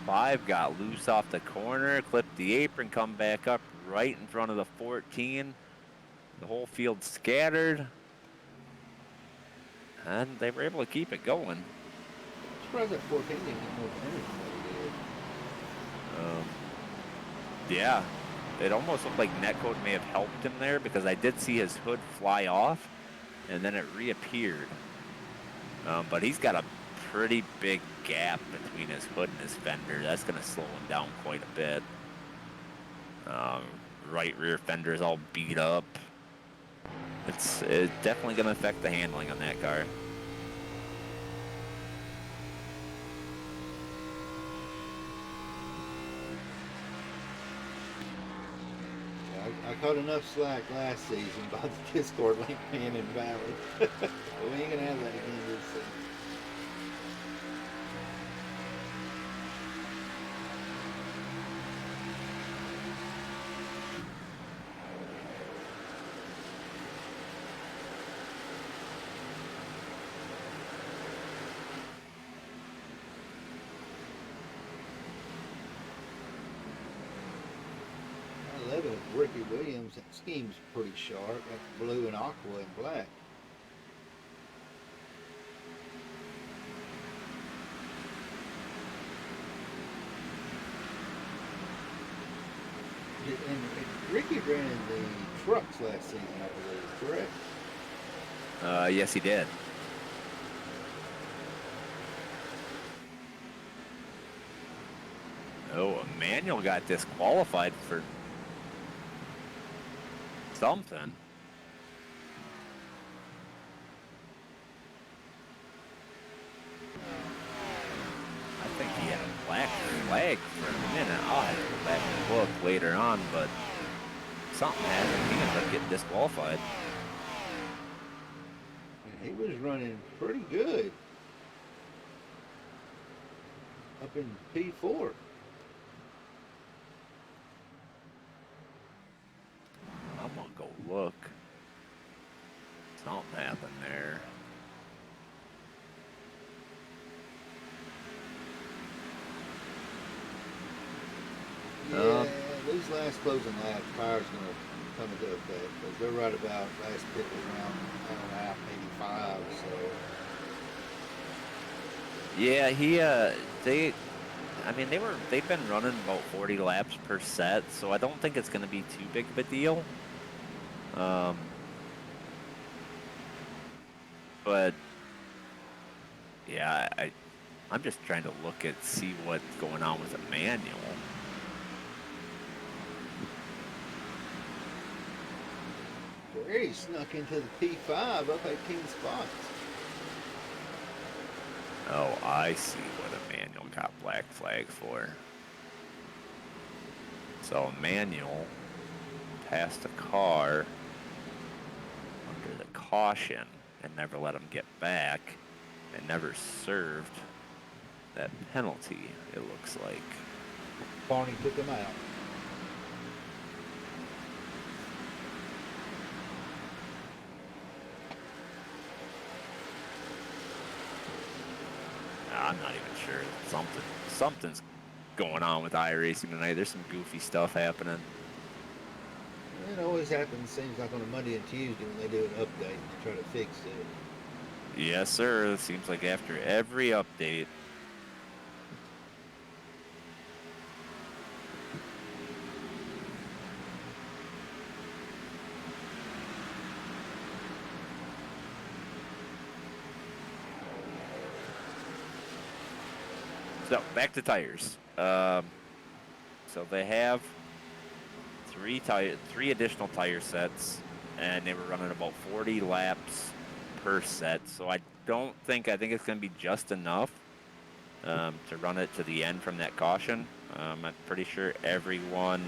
5 got loose off the corner, clipped the apron, come back up right in front of the 14. The whole field scattered. And they were able to keep it going. I'm surprised that 14 didn't get more finish than they did. Yeah, it almost looked like Netcode may have helped him there because I did see his hood fly off and then it reappeared. But he's got a pretty big gap between his hood and his fender. That's going to slow him down quite a bit. Right rear fender is all beat up. It's definitely going to affect the handling on that car. caught enough slack last season by the Discord link being invalid. We ain't gonna have that again this season. Ricky Williams, that scheme's pretty sharp. That's blue and aqua and black. And Ricky ran in the trucks last season, I believe, correct? Yes, he did. Oh, Emmanuel got disqualified for something. I think he had a black flag for a minute. I'll have to go back and look later on, but something happened. He ended up getting disqualified. He was running pretty good up in P4. I'm gonna go look. Something happened there. Yeah, these last closing laps, fire's gonna come into effect because they're right about last pit was around lap 85. So Yeah, they've been running about 40 laps per set, so I don't think it's gonna be too big of a deal. But yeah, I'm just trying to look at see what's going on with Emmanuel. Gary snuck into the P5 up 18 spots. Oh, I see what Emmanuel got black flag for. So Emmanuel passed a car under the caution and never let him get back and never served that penalty, it looks like. Barney took him out. I'm not even sure. Something's going on with iRacing tonight. There's some goofy stuff happening. It always happens, seems like on a Monday and Tuesday when they do an update to try to fix it. Yes, sir. It seems like after every update. So back to tires. So they have three additional tire sets, and they were running about 40 laps per set. So I think it's going to be just enough to run it to the end from that caution. I'm pretty sure everyone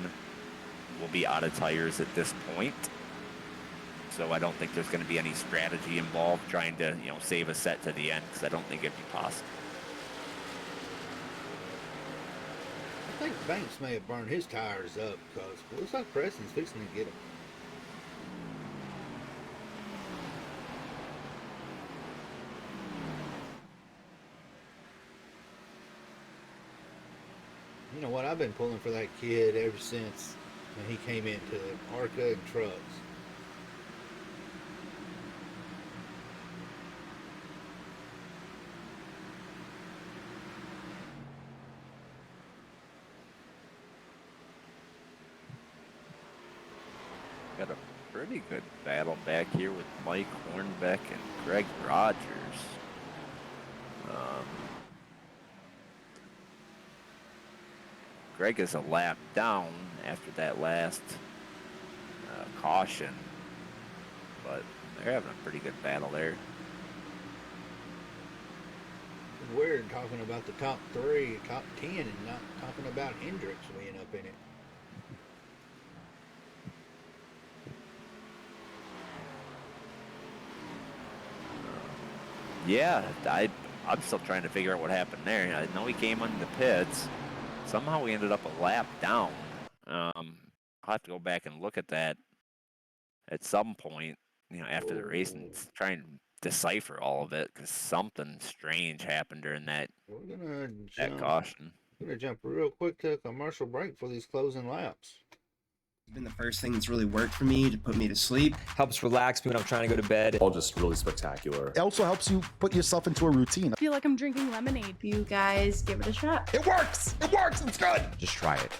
will be out of tires at this point. So I don't think there's going to be any strategy involved trying to save a set to the end, because I don't think it'd be possible. I think Banks may have burned his tires up because it looks like Preston's fixing to get them. You know what? I've been pulling for that kid ever since when he came into ARCA and trucks. Got a pretty good battle back here with Mike Hornbeck and Greg Rogers. Greg is a lap down after that last caution, but they're having a pretty good battle there. It's weird talking about the top 3, top 10, and not talking about Hendricks being up in it. Yeah, I'm still trying to figure out what happened there. I know he came on the pits. Somehow we ended up a lap down. I'll have to go back and look at that at some point, after the race and try and decipher all of it, because something strange happened during that We're gonna caution. jump real quick to a commercial break for these closing laps. It's been the first thing that's really worked for me to put me to sleep. Helps relax me when I'm trying to go to bed. All just really spectacular. It also helps you put yourself into a routine. I feel like I'm drinking lemonade. You guys give it a shot. It works! It works! It's good! Just try it.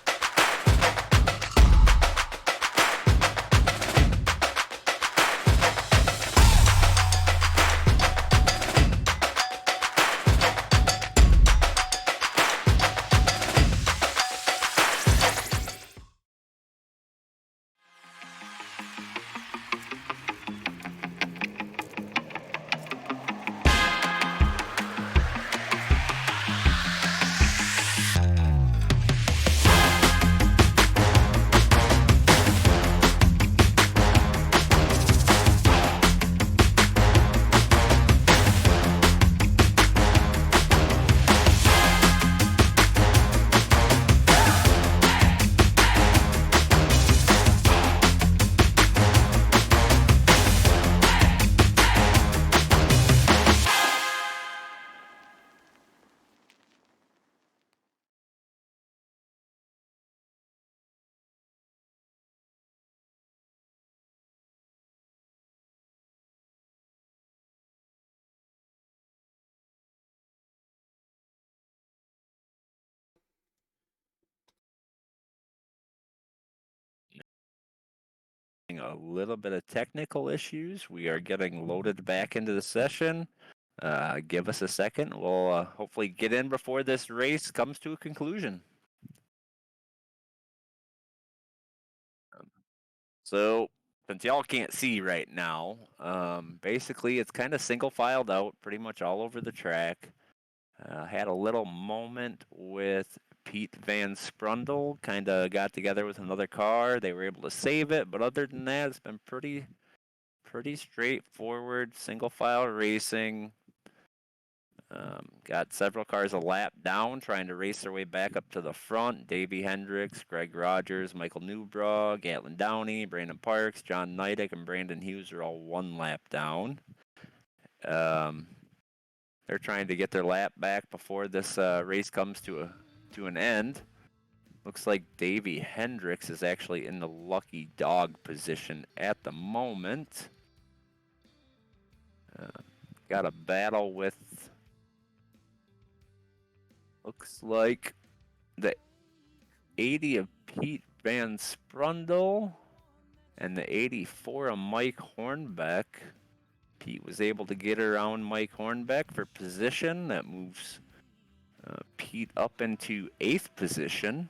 A little bit of technical issues. We are getting loaded back into the session. Give us a second. We'll hopefully get in before this race comes to a conclusion. So, since y'all can't see right now, basically it's kind of single filed out pretty much all over the track. Had a little moment with Pete Van Sprundle, kind of got together with another car. They were able to save it, but other than that, it's been pretty straightforward single file racing. Got several cars a lap down, trying to race their way back up to the front. Davey Hendricks, Greg Rogers, Michael Newbraw, Gatlin Downey, Brandon Parks, John Neidick, and Brandon Hughes are all one lap down. They're trying to get their lap back before this race comes to an end. Looks like Davey Hendricks is actually in the lucky dog position at the moment. Got a battle with, looks like, the 80 of Pete Van Sprundle and the 84 of Mike Hornbeck. Pete was able to get around Mike Hornbeck for position. That moves Pete up into 8th position.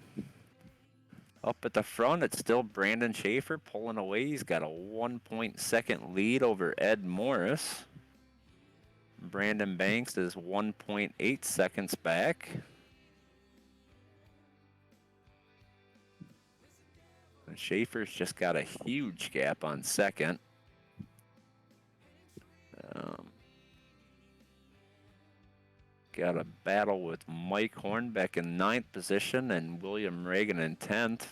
Up at the front, it's still Brandon Schaefer pulling away. He's got a 1.2 lead over Ed Morris. Brandon Banks is 1.8 seconds back. And Schaefer's just got a huge gap on second. Got a battle with Mike Hornbeck in 9th position and William Reagan in 10th.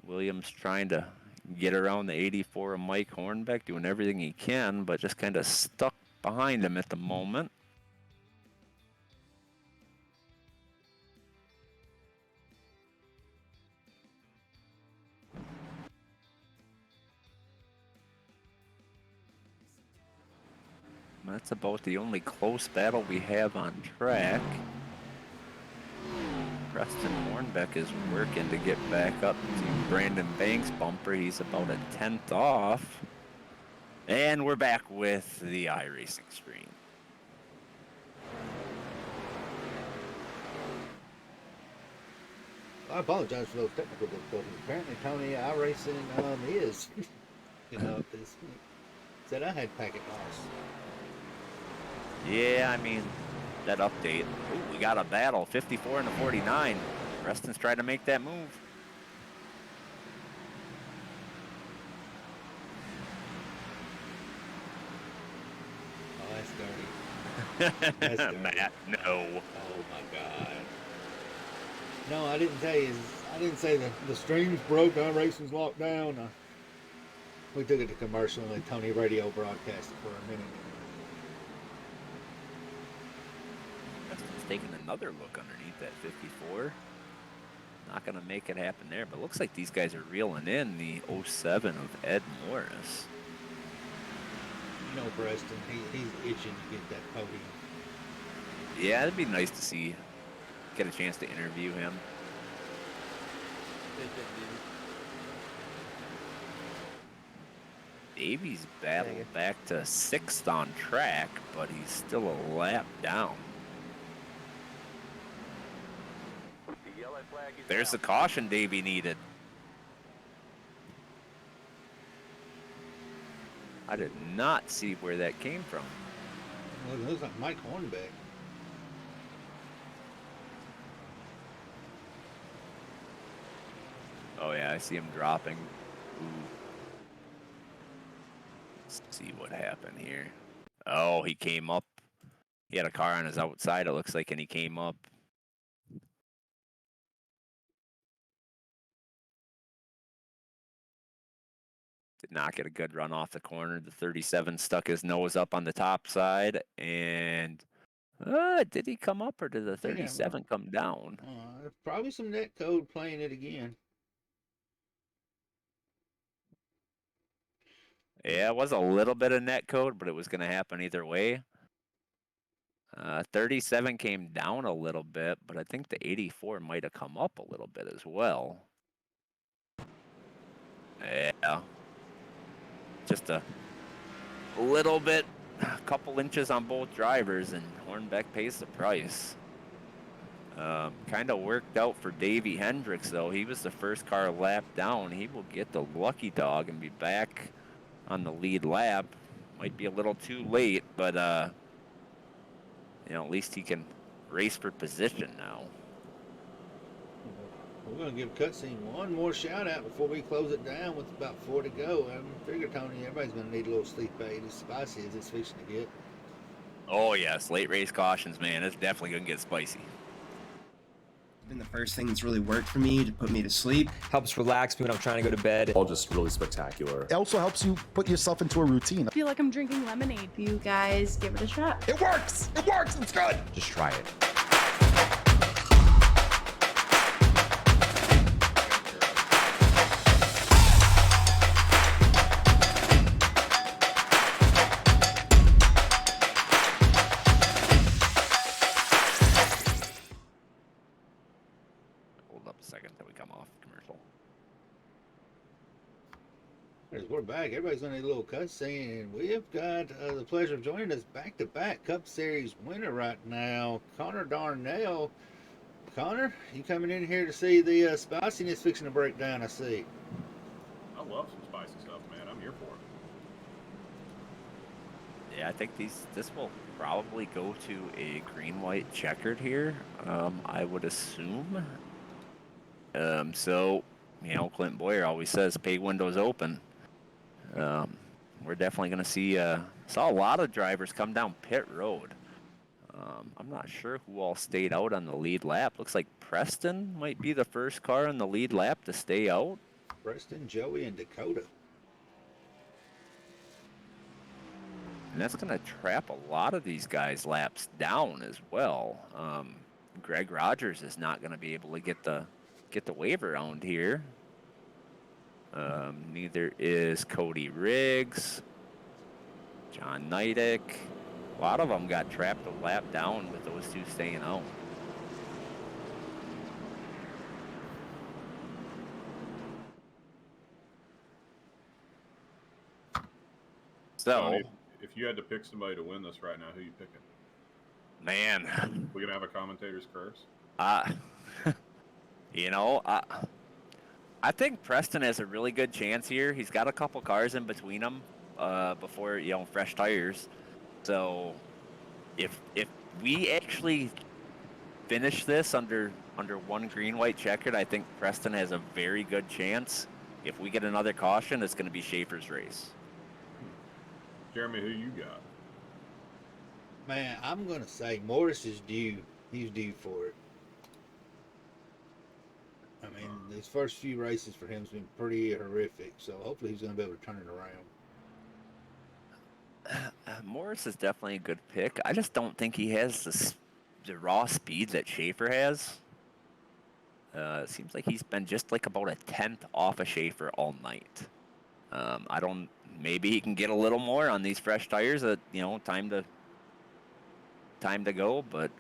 William's trying to get around the 84 of Mike Hornbeck, doing everything he can, but just kind of stuck behind him at the moment. That's about the only close battle we have on track. Preston Hornbeck is working to get back up to Brandon Banks' bumper. He's about a 10th off. And we're back with the iRacing screen. I apologize for those technical difficulties. Apparently, Tony iRacing is, said I had packet loss. Yeah, I mean, that update. Ooh, we got a battle, 54 and a 49. Preston's trying to make that move. Oh, that's dirty. Matt, no. Oh my God. No, I didn't tell you. I didn't say the stream's broke. Our racing's locked down. We took it to commercial and Tony radio broadcast it for a minute. Preston's taking another look underneath that 54. Not going to make it happen there, but looks like these guys are reeling in the 07 of Ed Morris. You know, Preston, he's itching to get that podium. Yeah, it'd be nice to see, get a chance to interview him. Davies battled back to 6th on track, but he's still a lap down. There's the caution Davey needed. I did not see where that came from. Well, it looks like Mike Hornbeck. Oh yeah, I see him dropping. Ooh. Let's see what happened here. Oh, he came up. He had a car on his outside, it looks like, and he came up. Did not get a good run off the corner. The 37 stuck his nose up on the top side, and did he come up or did the 37 come down? Probably some net code playing it again. Yeah, it was a little bit of net code, but it was going to happen either way. 37 came down a little bit, but I think the 84 might have come up a little bit as well. Yeah. Just a little bit, a couple inches on both drivers, and Hornbeck pays the price. Kind of worked out for Davey Hendricks, though. He was the first car lap down. He will get the lucky dog and be back on the lead lap. Might be a little too late, but you know, at least he can race for position now. We're going to give Cutscene one more shout out before we close it down with about 4 to go. I figure, Tony, everybody's going to need a little sleep aid, as spicy as it's fixing to get. Oh, yes. Late race cautions, man. It's definitely going to get spicy. It's been the first thing that's really worked for me to put me to sleep. Helps relax me when I'm trying to go to bed. All just really spectacular. It also helps you put yourself into a routine. I feel like I'm drinking lemonade. You guys give it a shot. It works! It works! It's good! Just try it. We're back. Everybody's going to need a little cutscene, and we have got the pleasure of joining us back-to-back Cup Series winner right now, Connor Darnell. Connor, you coming in here to see the spiciness fixing to break down, I see. I love some spicy stuff, man. I'm here for it. Yeah, I think this will probably go to a green-white checkered here, I would assume. So, you know, Clint Boyer always says pay windows open. We're definitely going to see, saw a lot of drivers come down pit road. I'm not sure who all stayed out on the lead lap. Looks like Preston might be the first car on the lead lap to stay out. Preston, Joey, and Dakota. And that's going to trap a lot of these guys' laps down as well. Greg Rogers is not going to be able to get the wave around here. Neither is Cody Riggs, John Neidick. A lot of them got trapped a lap down with those two staying out. So, Tony, if you had to pick somebody to win this right now, who you picking? Man, We're gonna have a commentator's curse. you know, I think Preston has a really good chance here. He's got a couple cars in between him before, you know, fresh tires. So if we actually finish this under one green-white checkered, I think Preston has a very good chance. If we get another caution, it's going to be Schaefer's race. Jeremy, who you got? Man, I'm gonna say Morris is due. He's due for it. I mean, these first few races for him's been pretty horrific. So hopefully he's gonna be able to turn it around. Morris is definitely a good pick. I just don't think he has the raw speed that Schaefer has. It seems like he's been just like about a tenth off of Schaefer all night. I don't. Maybe he can get a little more on these fresh tires. Time to go. But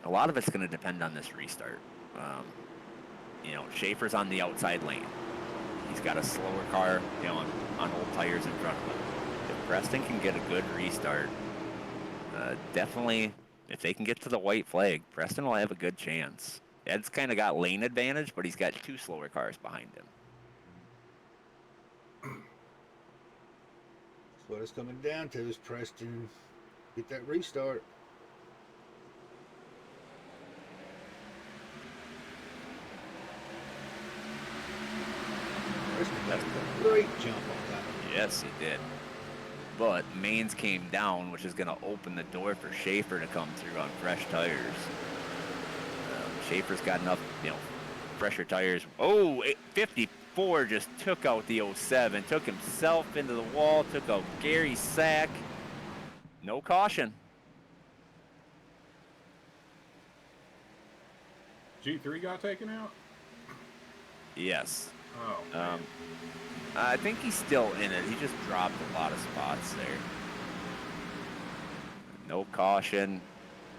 a lot of it's going to depend on this restart. Schaefer's on the outside lane. He's got a slower car, on old tires in front of him. If Preston can get a good restart, definitely, if they can get to the white flag, Preston will have a good chance. Ed's kind of got lane advantage, but he's got two slower cars behind him. That's what it's coming down to is Preston get that restart. Preston got a great jump on that. Yes, he did. But Mains came down, which is going to open the door for Schaefer to come through on fresh tires. Schaefer's got enough, fresher tires. Oh, 54 just took out the 07, took himself into the wall, took out Gary Sack. No caution. G3 got taken out? Yes. Oh. Man. I think he's still in it. He just dropped a lot of spots there. No caution.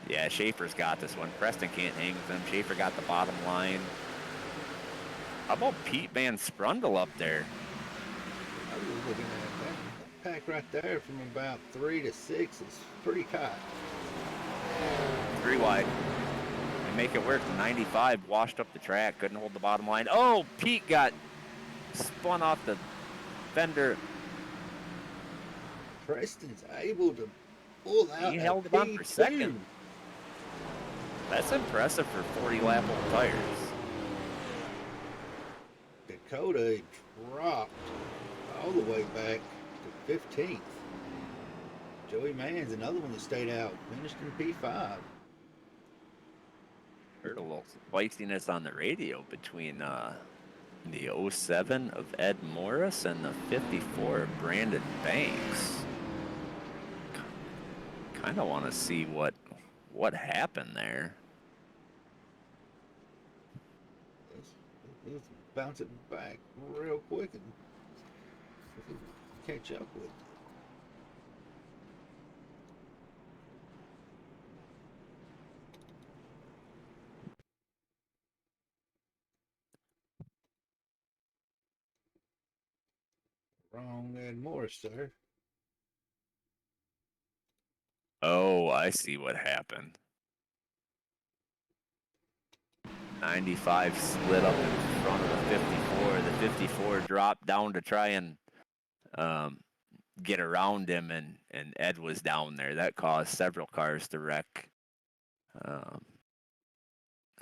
Yeah, Schaefer's got this one. Preston can't hang with him. Schaefer got the bottom line. How about Pete Van Sprundle up there? I was looking at that pack right there from about 3 to 6 is pretty tight. 3 wide. They make it work. The 95 washed up the track. Couldn't hold the bottom line. Oh, Pete got spun off the fender. Preston's able to pull out. He held it on for second. That's impressive for 40 lap old tires. Dakota dropped all the way back to 15th. Joey Mann's another one that stayed out, finished in P5. Heard a little spiciness on the radio between the 07 of Ed Morris and the 54 of Brandon Banks. Kind of want to see what happened there. Let's bounce it back real quick and catch up with it. Wrong Ed Morris, sir. Oh, I see what happened. 95 slid up in front of the 54. The 54 dropped down to try and get around him, and Ed was down there. That caused several cars to wreck. The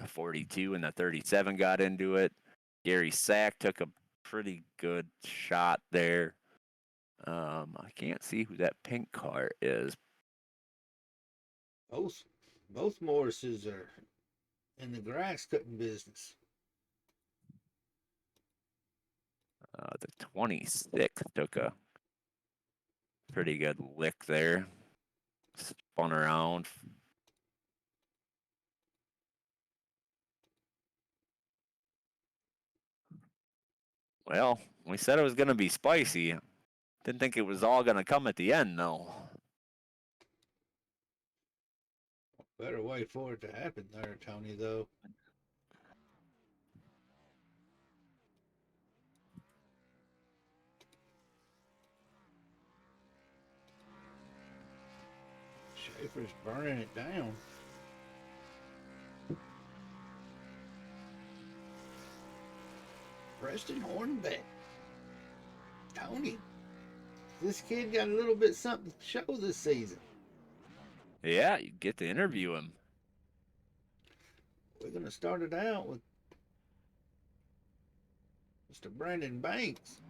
42 and the 37 got into it. Gary Sack took a pretty good shot there. I can't see who that pink car is. Both Morrises are in the grass cutting business. The 26 took a pretty good lick there. Spun around. Well, we said it was going to be spicy. Didn't think it was all going to come at the end, though. Better wait for it to happen there, Tony, though. Schaefer's burning it down. Preston Hornbeck. Tony, this kid got a little bit something to show this season. Yeah, you get to interview him. We're going to start it out with Mr. Brandon Banks.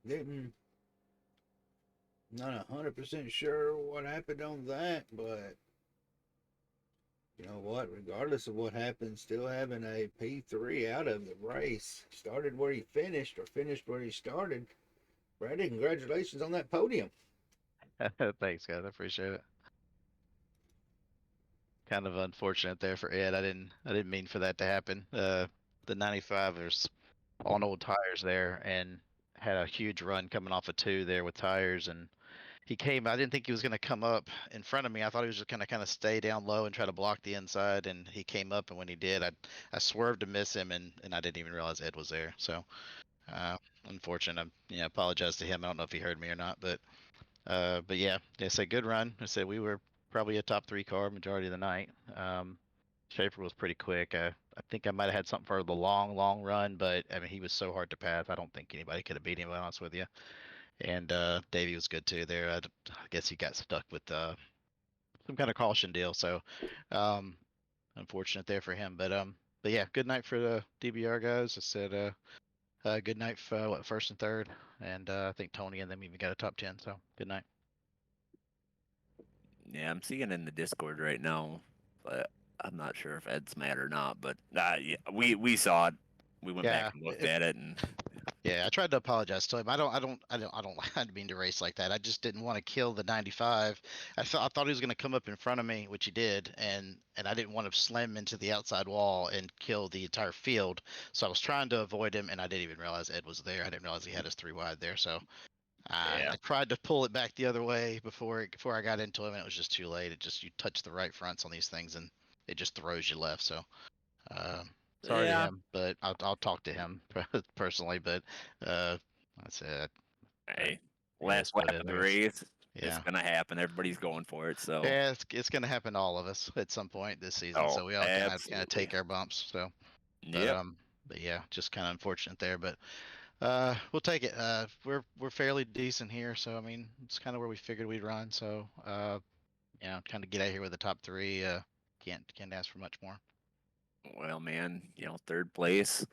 Getting Not 100% sure what happened on that, but you know what? Regardless of what happened, still having a P3 out of the race. Started where he finished, or finished where he started. Brady, congratulations on that podium. Thanks, guys. I appreciate it. Kind of unfortunate there for Ed. I didn't mean for that to happen. The 95 was on old tires there and had a huge run coming off of two there with tires, and he came. I didn't think he was going to come up in front of me. I thought he was just going to kind of stay down low and try to block the inside, and he came up, and when he did, I swerved to miss him, and I didn't even realize Ed was there. So unfortunate. I apologize to him. I don't know if he heard me or not, but yeah, it's a good run. I said we were probably a top three car majority of the night. Schaefer was pretty quick. I think I might have had something for the long run, but I mean he was so hard to pass. I don't think anybody could have beat him. To be honest with you. And Davey was good too there. I guess he got stuck with some kind of caution deal. So unfortunate there for him. But yeah, good night for the DBR guys. I said good night for first and third, and I think Tony and them even got a top 10. So good night. Yeah, I'm seeing in the Discord right now, but I'm not sure if Ed's mad or not. But yeah, we saw it. We went back and looked at it, and yeah, I tried to apologize to him. I don't mean to race like that. I just didn't want to kill the 95. I thought he was going to come up in front of me, which he did, and I didn't want to slam into the outside wall and kill the entire field. So I was trying to avoid him, and I didn't even realize Ed was there. I didn't realize he had his three wide there. So I tried to pull it back the other way before I got into him, and it was just too late. It just, you touch the right fronts on these things, and it just throws you left. So. Sorry to him, but I'll talk to him personally. But I said, hey, last lap of the race, it's gonna happen. Everybody's going for it, so yeah, it's gonna happen to all of us at some point this season. So we all kind of take our bumps. So, but yeah, just kind of unfortunate there. But we'll take it. We're fairly decent here, so I mean, it's kind of where we figured we'd run. So kind of get out here with the top three. Can't ask for much more. Well, man, third place,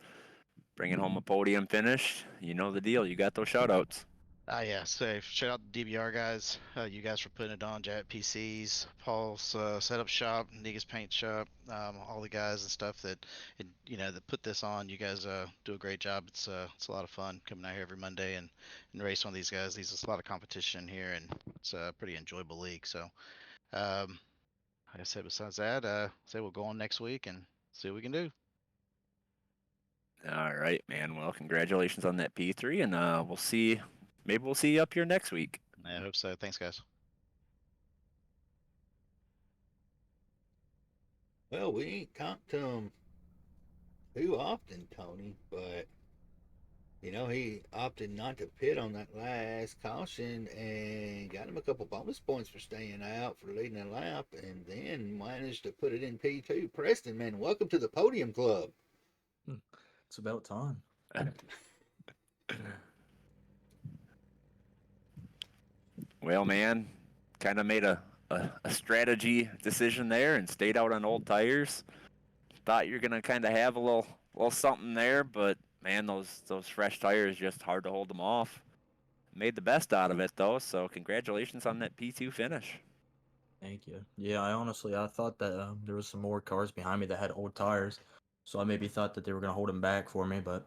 bringing home a podium finish. You know the deal. You got those shoutouts. Yeah, so shout out to DBR guys. You guys for putting it on. Jet PCs, Paul's setup shop, Nigga's paint shop, all the guys and stuff that put this on. You guys do a great job. It's a lot of fun coming out here every Monday and race one of these guys. There's a lot of competition here, and it's a pretty enjoyable league. So, like I said, besides that, say we'll go on next week and see what we can do. All right, man. Well, congratulations on that P3, and we'll see. Maybe we'll see you up here next week. I hope so. Thanks, guys. Well, we ain't talked to him too often, Tony, but he opted not to pit on that last caution and got him a couple bonus points for staying out for leading a lap, and then managed to put it in P2. Preston, man, welcome to the Podium Club. It's about time. Well, man, kind of made a strategy decision there and stayed out on old tires. Thought you're gonna kind of have a little something there, but man, those fresh tires just hard to hold them off. Made the best out of it though, so congratulations on that P2 finish. Thank you. Yeah, I thought that there was some more cars behind me that had old tires, so I maybe thought that they were gonna hold them back for me, but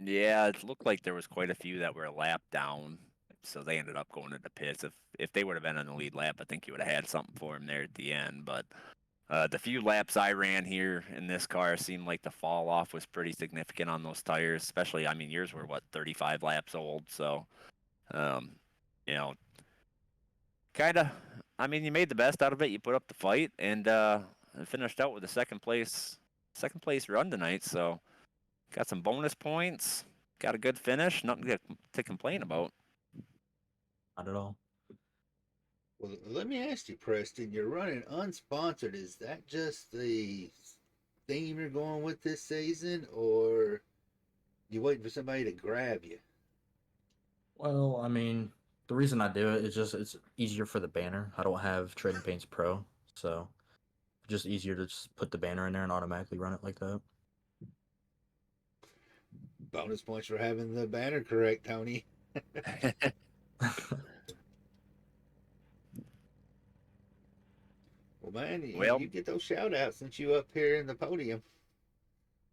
yeah, it looked like there was quite a few that were a lap down, so they ended up going into pits. If they would have been on the lead lap, I think you would have had something for them there at the end. But the few laps I ran here in this car seemed like the fall off was pretty significant on those tires, especially, I mean, yours were 35 laps old, so kind of, I mean, you made the best out of it. You put up the fight and finished out with a second place run tonight, so got some bonus points, got a good finish, nothing to complain about. not at all. Well, let me ask you, Preston, you're running unsponsored. Is that just the theme you're going with this season, or you waiting for somebody to grab you? Well, I mean, the reason I do it is just it's easier for the banner. I don't have Trading Paints Pro, so it's just easier to just put the banner in there and automatically run it like that. Bonus points for having the banner correct, Tony. Well, man, Well, you get those shout outs since you up here in the podium.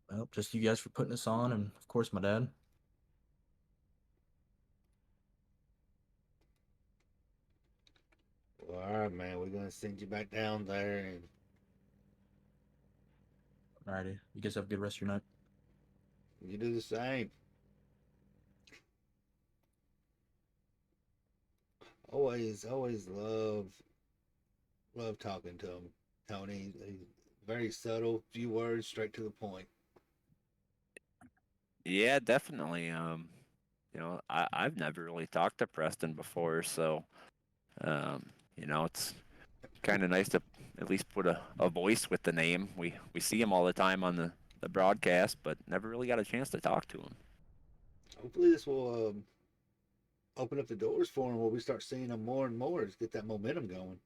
Well, just you guys for putting this on, and of course my dad. Well, all right, man. We're gonna send you back down there, and Alrighty, you guys have a good rest of your night. you do the same. Always love talking to him, Tony. He's very subtle, few words, straight to the point. yeah, definitely. I've never really talked to Preston before, so it's kind of nice to at least put a voice with the name. We see him all the time on the broadcast, but never really got a chance to talk to him. Hopefully, this will open up the doors for him where we start seeing him more and more. Just get that momentum going.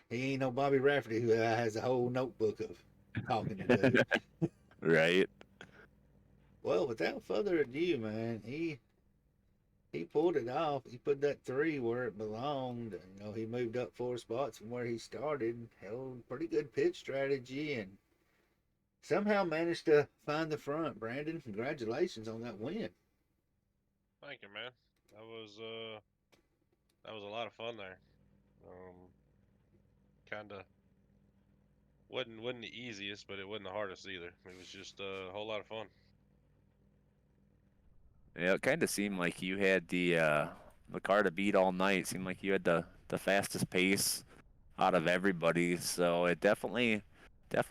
He ain't no Bobby Rafferty who has a whole notebook of talking to do. Right. Well, without further ado, man, he pulled it off. He put that 3 where it belonged. He moved up 4 spots from where he started. Held pretty good pitch strategy and somehow managed to find the front. Brandon, congratulations on that win. Thank you, man. That was a lot of fun there. Kind of wasn't the easiest, but it wasn't the hardest either. It was just a whole lot of fun. Yeah, it kind of seemed like you had the car to beat all night. Seemed like you had the fastest pace out of everybody. So it definitely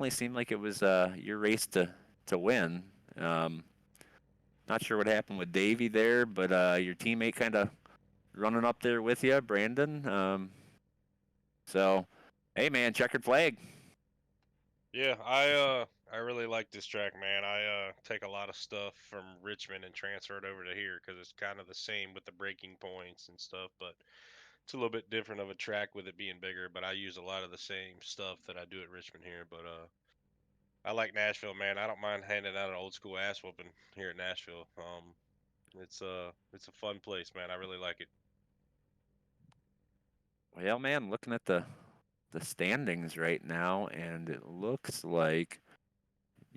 seemed like it was your race to win. Not sure what happened with Davey there, but your teammate kind of running up there with you, Brandon. So, hey man, checkered flag. Yeah, I really like this track, man. I take a lot of stuff from Richmond and transfer it over to here because it's kind of the same with the breaking points and stuff, but it's a little bit different of a track with it being bigger. But I use a lot of the same stuff that I do at Richmond here. But I like Nashville, man. I don't mind handing out an old school ass whooping here at Nashville. It's a fun place, man. I really like it. Well, man, looking at the standings right now, and it looks like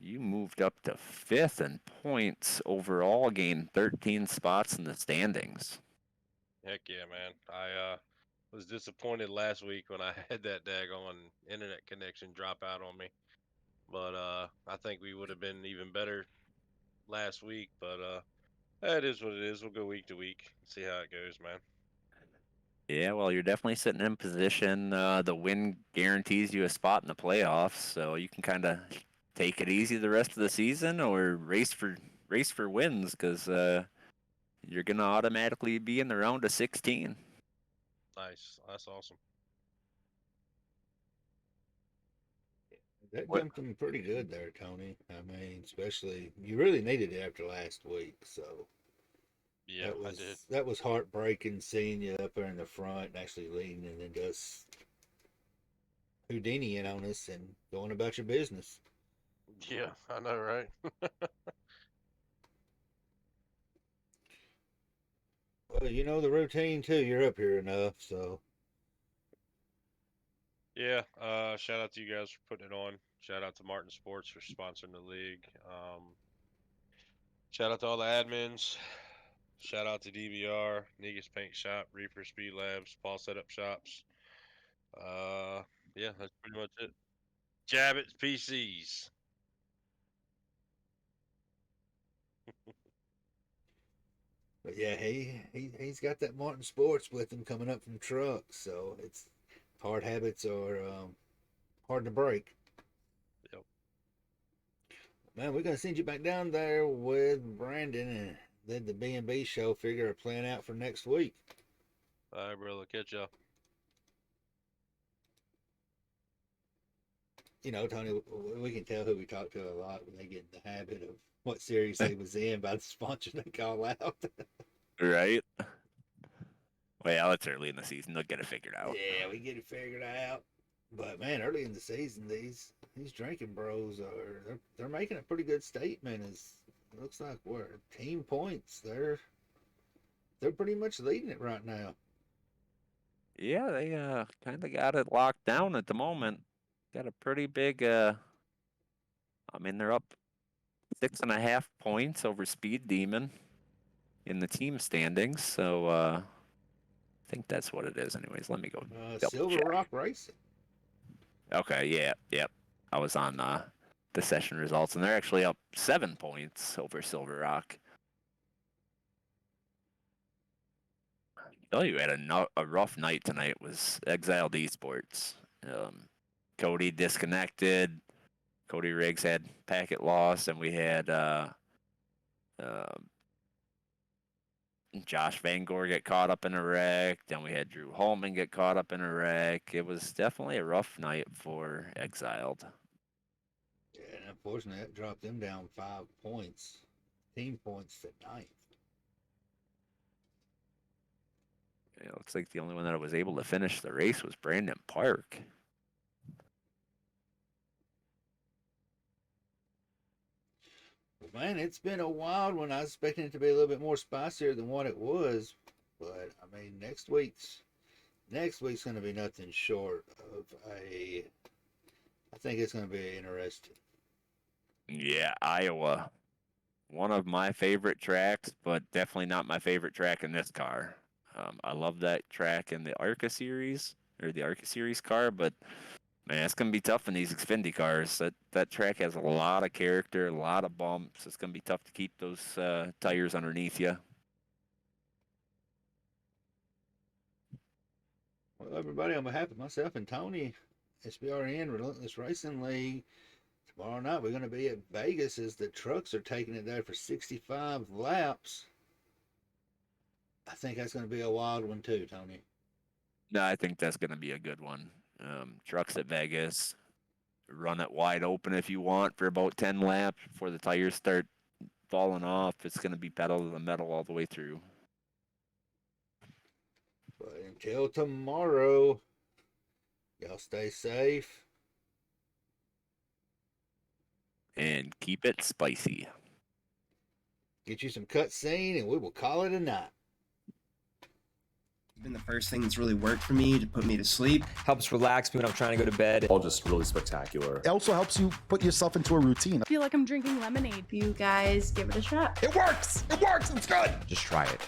you moved up to 5th in points overall, gained 13 spots in the standings. Heck yeah, man. I was disappointed last week when I had that daggone internet connection drop out on me. But I think we would have been even better last week. But it is what it is. We'll go week to week, see how it goes, man. Yeah, well, you're definitely sitting in position. The win guarantees you a spot in the playoffs, so you can kind of take it easy the rest of the season, or race for wins, because you're gonna automatically be in the round of 16. Nice. That's awesome. That What? jumped him pretty good there, Tony. I mean, especially you really needed it after last week, so Yeah, I did. that was heartbreaking seeing you up there in the front and actually leading, and then just Houdini in on us and going about your business. Yeah, I know, right? Well, you know the routine too. You're up here enough, so Yeah. Shout out to you guys for putting it on. Shout out to Martin Sports for sponsoring the league. Shout out to all the admins. Shout out to DBR, Negus Paint Shop, Reaper Speed Labs, Paul Setup Shops. Yeah, that's pretty much it. Jabbits PCs. but yeah, he's got that Martin Sports with him coming up from trucks, so it's hard habits are hard to break. Yep. Man, we're gonna send you back down there with Brandon and then the B&B show. Figure a plan out for next week. All right, brother. Catch y'all. Tony, we can tell who we talk to a lot when they get in the habit of what series they was in by the sponsor they call out. Right? Well, it's early in the season. They'll get it figured out. Yeah, we get it figured out. But man, early in the season, these these drinking bros they're making a pretty good statement. It looks like we're team points. They're pretty much leading it right now. Yeah, they kind of got it locked down at the moment. Got a pretty big. I mean, they're up 6.5 points over Speed Demon in the team standings. So I think that's what it is. Anyways, let me go. double Silver check. Rock Racing. Okay, yeah, yep. I was on the session results, and they're actually up 7 points over Silver Rock. You had a rough night tonight. Was Exiled Esports. Cody disconnected. Cody Riggs had packet loss, and we had Josh Vangor get caught up in a wreck. Then we had Drew Holman get caught up in a wreck. It was definitely a rough night for Exiled. Yeah, and unfortunately, that dropped them down 5 points, team points to 9th. It looks like the only one that was able to finish the race was Brandon Park. Well, man, it's been a wild one. I was expecting it to be a little bit more spicier than what it was, but I mean, next week's going to be nothing short of I think it's going to be interesting. Yeah, Iowa. One of my favorite tracks, but definitely not my favorite track in this car. I love that track in the ARCA series, or the ARCA series car, but man, it's going to be tough in these Xfinity cars. That track has a lot of character, a lot of bumps. It's going to be tough to keep those tires underneath you. Well, everybody, on behalf of myself and Tony, SBRN Relentless Racing League, tomorrow night we're going to be at Vegas as the trucks are taking it there for 65 laps. I think that's going to be a wild one too, Tony. No, I think that's going to be a good one. Trucks at Vegas, run it wide open if you want for about 10 laps before the tires start falling off. It's going to be pedal to the metal all the way through. But until tomorrow, y'all stay safe. And keep it spicy. Get you some cutscene and we will call it a night. Been the first thing that's really worked for me to put me to sleep. Helps relax me when I'm trying to go to bed. All just really spectacular. It also helps you put yourself into a routine. I feel like I'm drinking lemonade. You guys give it a shot. It works! It works! It's good! Just try it.